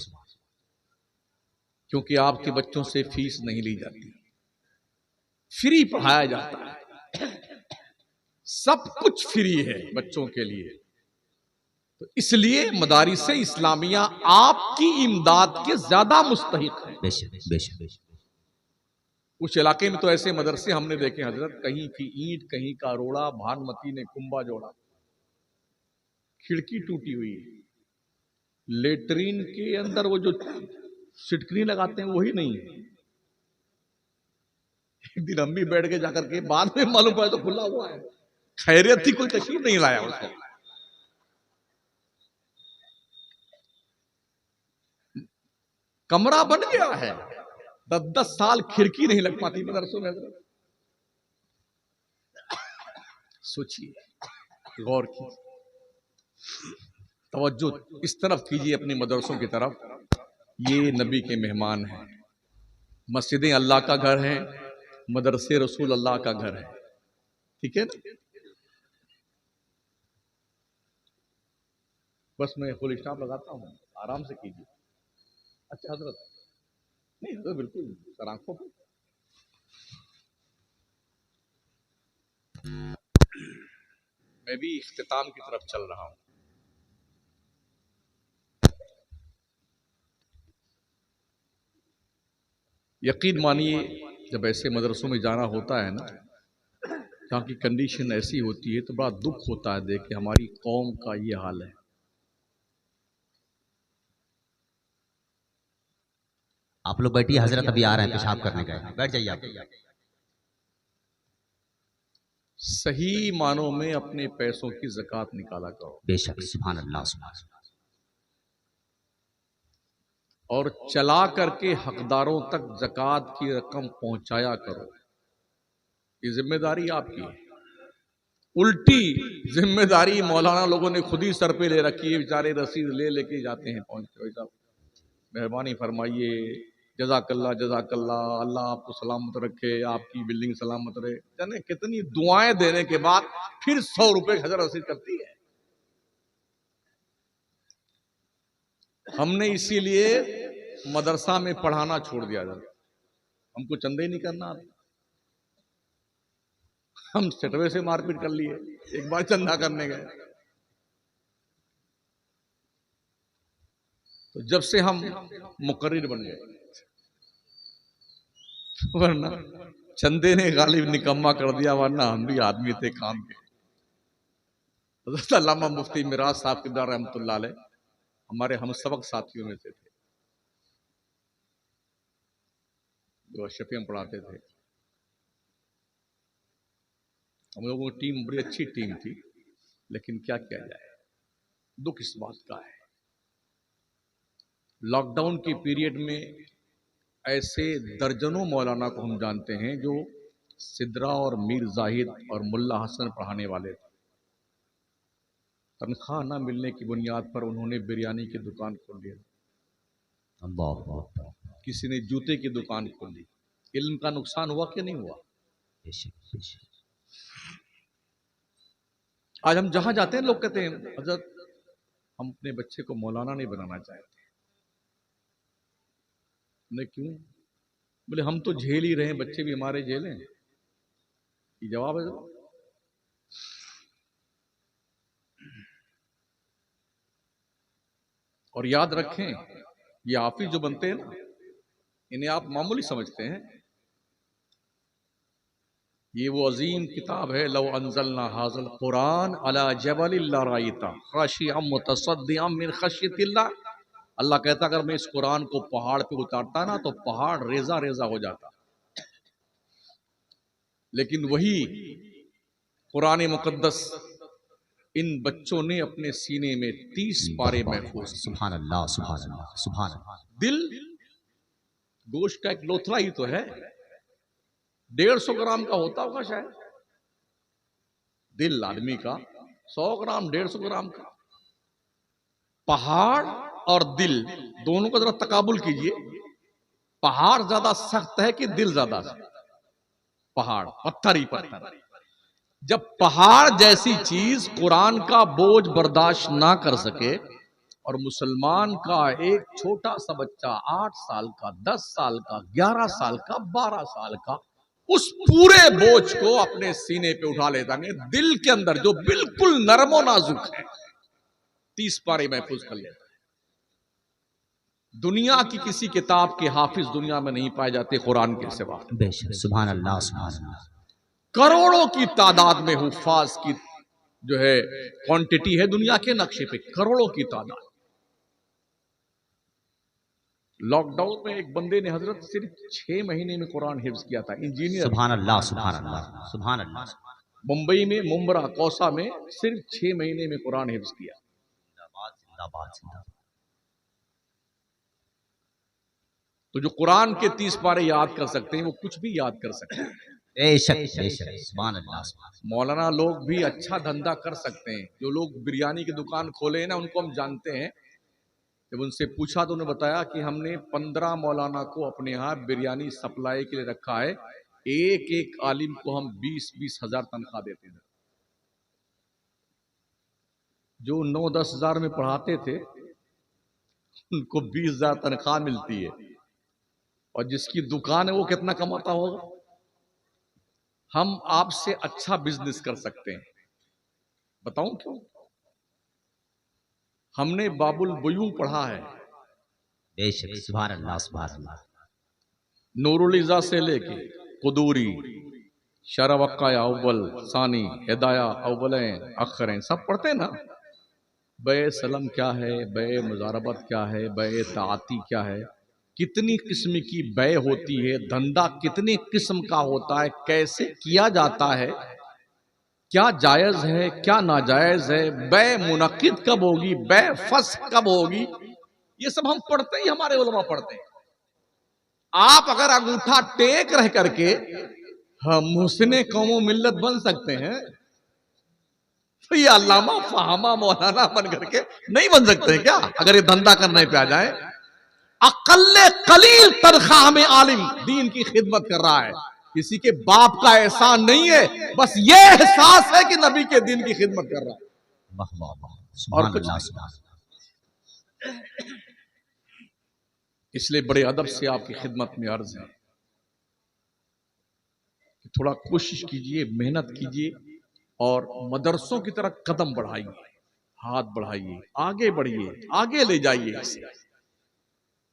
क्योंकि आपके बच्चों से फीस नहीं ली जाती, फ्री पढ़ाया जाता है, सब कुछ फ्री है बच्चों के लिए। तो इसलिए मदारिस इस्लामिया आपकी इमदाद के ज्यादा मुस्तहिक है। बेशक बेशक बेशक। कुछ इलाके में तो ऐसे मदरसे हमने देखे हजरत, कहीं की ईंट कहीं का रोड़ा, भानुमती ने कुंबा जोड़ा, खिड़की टूटी हुई, लेटरीन के अंदर वो जो सिटकनी लगाते हैं वही नहीं है। एक दिन हम भी बैठ के जाकर के बाद में मालूम पड़ा तो खुला हुआ है, खैरियत थी, कोई तशरीफ नहीं लाया उसको। कमरा बन गया है, 10-10 साल खिड़की नहीं लग पाती मदरसों में। सोचिए, गौर कीजिए, तवज्जो इस तरफ कीजिए अपने मदरसों की तरफ। ये नबी के मेहमान हैं, मस्जिदें अल्लाह का घर है, मदरसे रसूल अल्लाह का घर है, ठीक है ना। बस मैं फुल स्टॉप लगाता हूँ, आराम से कीजिए। अच्छा हजरत, नहीं हजरत बिल्कुल सर आंखों पे। मैं भी इख्तिताम की तरफ चल रहा हूँ। यकीन मानिए, जब ऐसे मदरसों में जाना होता है ना, जहाँ की कंडीशन ऐसी होती है, तो बड़ा दुख होता है देख के हमारी कौम का ये हाल है। आप लोग बैठिए, हजरत अभी आ रहे हैं, पेशाब करने गए, बैठ जाइए आप। सही मानों में अपने पैसों की ज़कात निकाला करो, बेशक, सुभान अल्लाह, सुभान अल्लाह। और चला करके हकदारों तक ज़कात की रकम पहुंचाया करो। ये जिम्मेदारी आपकी है। उल्टी जिम्मेदारी मौलाना लोगों ने खुद ही सर पे ले रखी है, बेचारे रसीद ले लेके जाते हैं। पहुंच साहब मेहरबानी फरमाइए, जज़ाकल्ला जज़ाकल्ला, अल्लाह आपको सलामत रखे, आपकी बिल्डिंग सलामत रहे। जाने कितनी दुआएं देने के बाद फिर 100 रुपए हज़र रसीद करती है। हमने इसीलिए मदरसा में पढ़ाना छोड़ दिया था, हमको चंदे ही नहीं करना आता। हम सेटवे से मारपीट कर लिए, एक बार चंदा करने गए। तो जब से हम मुकर्रिर बन गए, वरना चंदे ने गालिब निकम्मा कर दिया, वरना हम भी आदमी थे काम के। हज़रत अल्लामा मुफ्ती मिराज साहब किबला रहमतुल्लाह अलैह हमारे हम सबक साथियों में से थे, जो अशरफियम पढ़ाते थे। हम लोगों की टीम बड़ी अच्छी टीम थी, लेकिन क्या किया जाए, दुख इस बात का है, लॉकडाउन के पीरियड में ऐसे दर्जनों मौलाना को हम जानते हैं जो सिद्रा और मीर जाहिद और मुल्ला हसन पढ़ाने वाले थे। तनख्वाह न मिलने की बुनियाद पर उन्होंने बिरयानी की दुकान खोल ली, किसी ने जूते की दुकान खोल ली। इल्म का नुकसान हुआ कि नहीं हुआ? आज हम जहां जाते हैं लोग कहते हैं हजरत हम अपने बच्चे को मौलाना नहीं बनाना चाहते। नहीं क्यों? बोले हम तो झेल ही रहे हैं, बच्चे भी हमारे झेलें। ये जवाब है। और याद रखें, ये हाफिज जो बनते हैं ना, इन्हें आप मामूली समझते हैं। ये वो अजीम किताब है, लव अंजलना हाज़ल कुरान अला जबलिन लराइता खाशिअम मुतसद्दिअम मिन खश्यतिल्लाह। अल्लाह कहता अगर मैं इस कुरान को पहाड़ पे उतारता ना तो पहाड़ रेजा रेजा हो जाता। लेकिन वही कुरान मुकद्दस इन बच्चों ने अपने सीने में 30 पारे महफूज। सुभान अल्लाह, सुभान अल्लाह, सुभान अल्लाह। दिल गोश्त का एक लोथड़ा ही तो है, 150 ग्राम का होता होगा शायद दिल आदमी का, 100 ग्राम 150 ग्राम का। पहाड़ और दिल दोनों को जरा तकाबुल कीजिए, पहाड़ ज्यादा सख्त है कि दिल ज्यादा सख्त? पहाड़, पत्थर ही पत्थर। जब पहाड़ जैसी चीज कुरान का बोझ बर्दाश्त ना कर सके और मुसलमान का एक छोटा सा बच्चा 8 साल का, 10 साल का, 11 साल का, 12 साल का उस पूरे बोझ को अपने सीने पे उठा लेता है, दिल के अंदर जो बिल्कुल नरमो नाजुक है 30 पारे महफूज कर लेता है। दुनिया की किसी किताब के हाफिज दुनिया में नहीं पाए जाते कुरान के सिवा। बेशक, सुभान अल्लाह, सुभान अल्लाह। करोड़ों की तादाद में हुफ्फाज की जो है क्वांटिटी है दुनिया के नक्शे पे, करोड़ों की तादाद। लॉकडाउन में एक बंदे ने हजरत सिर्फ 6 महीने में कुरान हिफ्ज किया था, इंजीनियर। सुभान अल्लाह, सुभान अल्लाह, सुभान अल्लाह। मुंबई में मुंब्रा कौसा में सिर्फ 6 महीने में कुरान हिफ्ज किया। जिंदाबाद, जिंदाबाद। तो जो कुरान के 30 पारे याद कर सकते हैं वो कुछ भी याद कर सकते हैं। बेशक, बेशक, सुभान अल्लाह, सुभान अल्लाह। मौलाना लोग भी अच्छा धंधा कर सकते हैं। जो लोग बिरयानी की दुकान खोले हैं ना, उनको हम जानते हैं। जब उनसे पूछा तो उन्होंने बताया कि हमने 15 मौलाना को अपने यहाँ बिरयानी सप्लाई के लिए रखा है, एक एक आलिम को हम 20-20 हजार तनख्वाह देते हैं। जो 9-10 हजार में पढ़ाते थे उनको 20,000 तनख्वाह मिलती है, और जिसकी दुकान है वो कितना कमाता होगा। हम आपसे अच्छा बिजनेस कर सकते हैं, बताऊं क्यों? हमने बाबुल बुयूं पढ़ा है, बेशक, सुभान अल्लाह, सुभान अल्लाह। नूरुल-इज़ा से लेके कुदूरी, शरवक्का अव्वल सानी, हिदाया अव्वलें अखरें, सब पढ़ते हैं ना। बे सलम क्या है, बे मुजारबत क्या है, बे ताती क्या है, कितनी किस्म की बे होती है, धंधा कितने किस्म का होता है, कैसे किया जाता है, क्या जायज है क्या नाजायज है, बे मुनक्किद कब होगी, बे फस कब होगी, ये सब हम पढ़ते ही, हमारे उलमा पढ़ते हैं। आप अगर अंगूठा टेक रह करके हम मुहसिने कौमो मिल्लत बन सकते हैं, तो ये अल्लामा फहामा मौलाना बन करके नहीं बन सकते क्या? अगर ये धंधा करने पे आ जाए। अकल्ले कलील तनख्वाह में आलिम दीन की खिदमत कर रहा है, किसी के बाप का एहसान नहीं है, बस ये एहसास है कि नबी के दीन की खिदमत कर रहा है, वाह वाह वाह, और कुछ नहीं। इसलिए बड़े अदब से आपकी खिदमत में अर्ज है कि थोड़ा कोशिश कीजिए, मेहनत कीजिए, और मदरसों की तरफ कदम बढ़ाइए, हाथ बढ़ाइए, आगे बढ़िए, आगे ले जाइए इसे।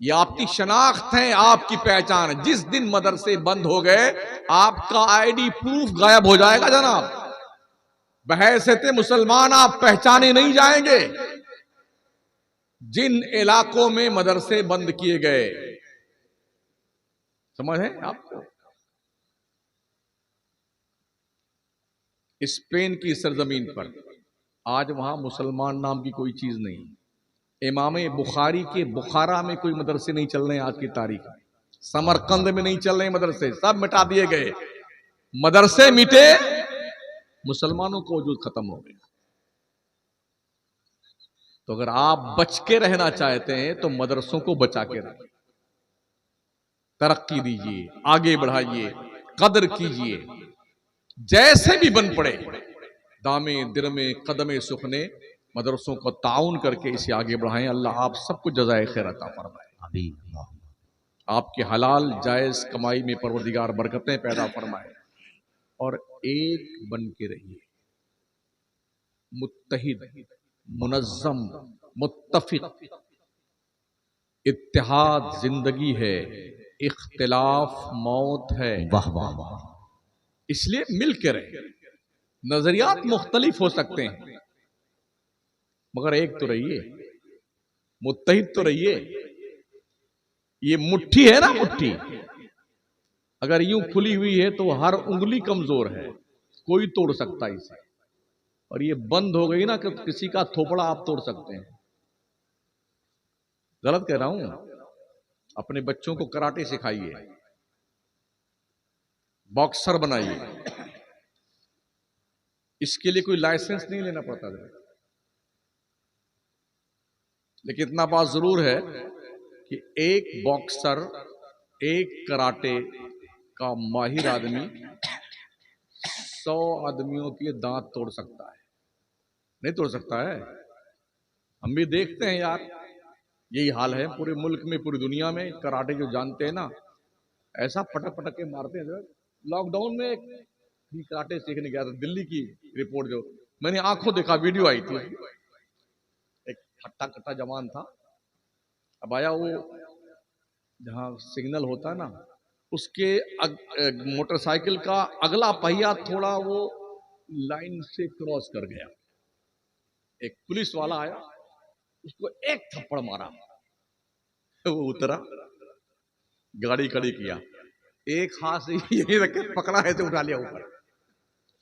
ये आपकी शनाख्त है, आपकी पहचान है। जिस दिन मदरसे बंद हो गए, आपका आईडी प्रूफ गायब हो जाएगा जनाब। बहैसियत मुसलमान आप पहचाने नहीं जाएंगे। जिन इलाकों में मदरसे बंद किए गए, समझ है आपको? स्पेन की सरजमीन पर आज वहां मुसलमान नाम की कोई चीज नहीं। इमाम बुखारी के बुखारा में कोई मदरसे नहीं चल रहे आज की तारीख में, समरकंद में नहीं चल रहे मदरसे, सब मिटा दिए गए। मदरसे मिटे, मुसलमानों का वजूद खत्म हो गया। तो अगर आप बच के रहना चाहते हैं तो मदरसों को बचा के रखिए, तरक्की दीजिए, आगे बढ़ाइए, कदर कीजिए। जैसे भी बन पड़े, दामे दिरमे कदमे सुखने, मदरसों को ताउन करके इसे आगे बढ़ाएं। अल्लाह आप सबको जज़ाए खैर अता फरमाए, आमीन। आपके हलाल जायज कमाई में परवरदिगार बरकतें पैदा फरमाए, और एक बन के रहिए, मुत्तहिद, मुनज़्ज़म, मुत्तफ़िक़। इत्तेहाद जिंदगी है, इख्तिलाफ मौत है। वाह वाह वाह, इसलिए मिल के रहे। नजरियात मुख्तलिफ हो सकते हैं, मगर एक तो रहिए, मुत्तहिद तो रहिए। ये मुट्ठी है ना, मुट्ठी अगर यूं खुली हुई है तो हर उंगली कमजोर है, कोई तोड़ सकता है इसे। और ये बंद हो गई ना कि किसी का थोपड़ा आप तोड़ सकते हैं। गलत कह रहा हूं? अपने बच्चों को कराटे सिखाइए, बॉक्सर बनाइए। इसके लिए कोई लाइसेंस नहीं लेना पड़ता है, लेकिन इतना बात जरूर है कि एक बॉक्सर, एक कराटे का माहिर आदमी 100 आदमियों के दांत तोड़ सकता है। नहीं तोड़ सकता है? हम भी देखते हैं यार, यही हाल है पूरे मुल्क में, पूरी दुनिया में। कराटे जो जानते हैं ना, ऐसा पटक पटक के मारते हैं। लॉकडाउन में भी कराटे सीखने गया था, दिल्ली की रिपोर्ट जो मैंने आंखों देखा, वीडियो आई थी। एक हट्टा कट्टा जवान था, अब आया वो जहां सिग्नल होता है ना, उसके मोटरसाइकिल का अगला पहिया थोड़ा वो लाइन से क्रॉस कर गया। एक पुलिस वाला आया, उसको एक थप्पड़ मारा, वो उतरा, गाड़ी खड़ी किया, एक हाथ से यही रख के पकड़ा, ऐसे उठा लिया ऊपर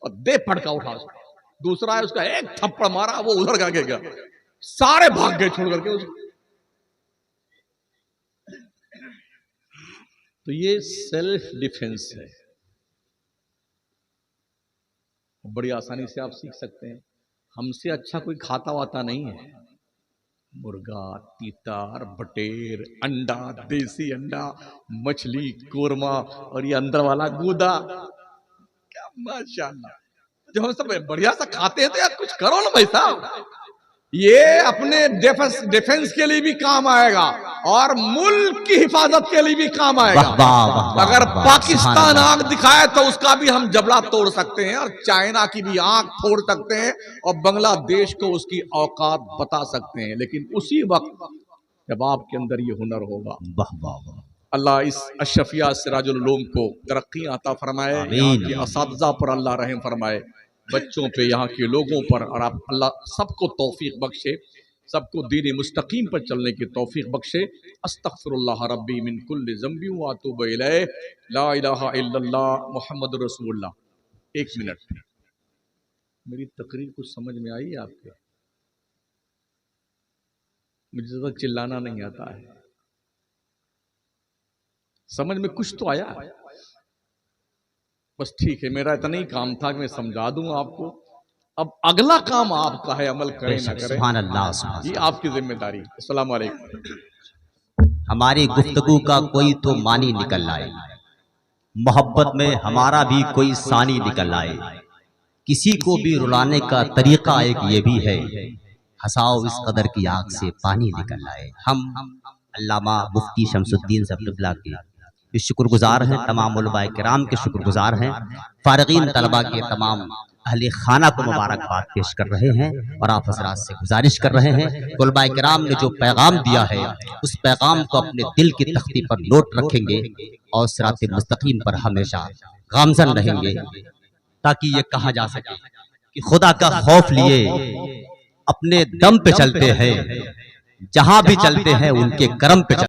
और दे फटका उठा उसको। दूसरा है, उसका एक थप्पड़ मारा, वो उधर का गया, सारे भाग गए छोड़ करके उसको। तो ये सेल्फ डिफेंस है, बड़ी आसानी से आप सीख सकते हैं। हमसे अच्छा कोई खाता वाता नहीं है। मुर्गा, तीतर, बटेर, अंडा, देसी अंडा, मछली, कोरमा, और ये अंदर वाला गूदा, क्या माशाल्लाह। जब हम सब बढ़िया सा खाते हैं तो यार कुछ करो ना भाई साहब। ये अपने डिफेंस के लिए भी काम आएगा और मुल्क की हिफाजत के लिए भी काम आएगा। अगर पाकिस्तान आंख दिखाए तो उसका भी हम जबड़ा तोड़ सकते हैं और चाइना की भी आंख फोड़ सकते हैं और बांग्लादेश को उसकी औकात बता सकते हैं, लेकिन उसी वक्त जब आपके अंदर ये हुनर होगा। अल्लाह इस अशफिया सिराजुल उलूम को तरक्की अता फरमाए, यहाँ के असातिज़ा पर अल्लाह रहम फरमाए, बच्चों पे, यहाँ के लोगों पर, और आप अल्लाह सबको तौफीक बख्शे, सबको दीन मुस्तकीम पर चलने की तौफीक बख्शे। अस्तगफिरुल्लाह रब्बी मिन कुल्लि ज़ंबि व अतूबु इलैह, ला इलाहा इल्लल्लाह मुहम्मदुर रसूलुल्लाह। 1 मिनट, मेरी तकरीर कुछ समझ में आई आपके? मुझे ज़्यादा चिल्लाना नहीं आता है, समझ में कुछ तो आया? बस ठीक है, मेरा इतना ही काम था कि मैं समझा दूं आपको। अब अगला काम आपका है, अमल करें ना करें, सुभान अल्लाह, ये आपकी जिम्मेदारी। अस्सलाम वालेकुम। हमारी गुफ्तगू का कोई तो मानी निकल आए, मोहब्बत में हमारा भी कोई सानी निकल आए, किसी को भी रुलाने का तरीका एक ये भी है, हंसाओ इस कदर की आग से पानी निकल आए। हम अल्लामा मुफ्ती शमसुद्दीन साहब क़िबला के शुक्रगुजार हैं, तमाम उलमाए किराम के शुक्रगुजार हैं, फारिगीन तलबा के तमाम अहले खाना को मुबारकबाद पेश कर रहे हैं और आप हज़रात से गुजारिश कर रहे हैं कि उलमाए किराम ने जो पैगाम दिया है उस पैगाम को अपने दिल की तख्ती पर नोट रखेंगे और सिरात मुस्तकीम पर हमेशा गामज़न रहेंगे, ताकि ये कहा जा सके कि खुदा का खौफ लिए अपने दम पे चलते हैं, जहां भी चलते हैं उनके करम पे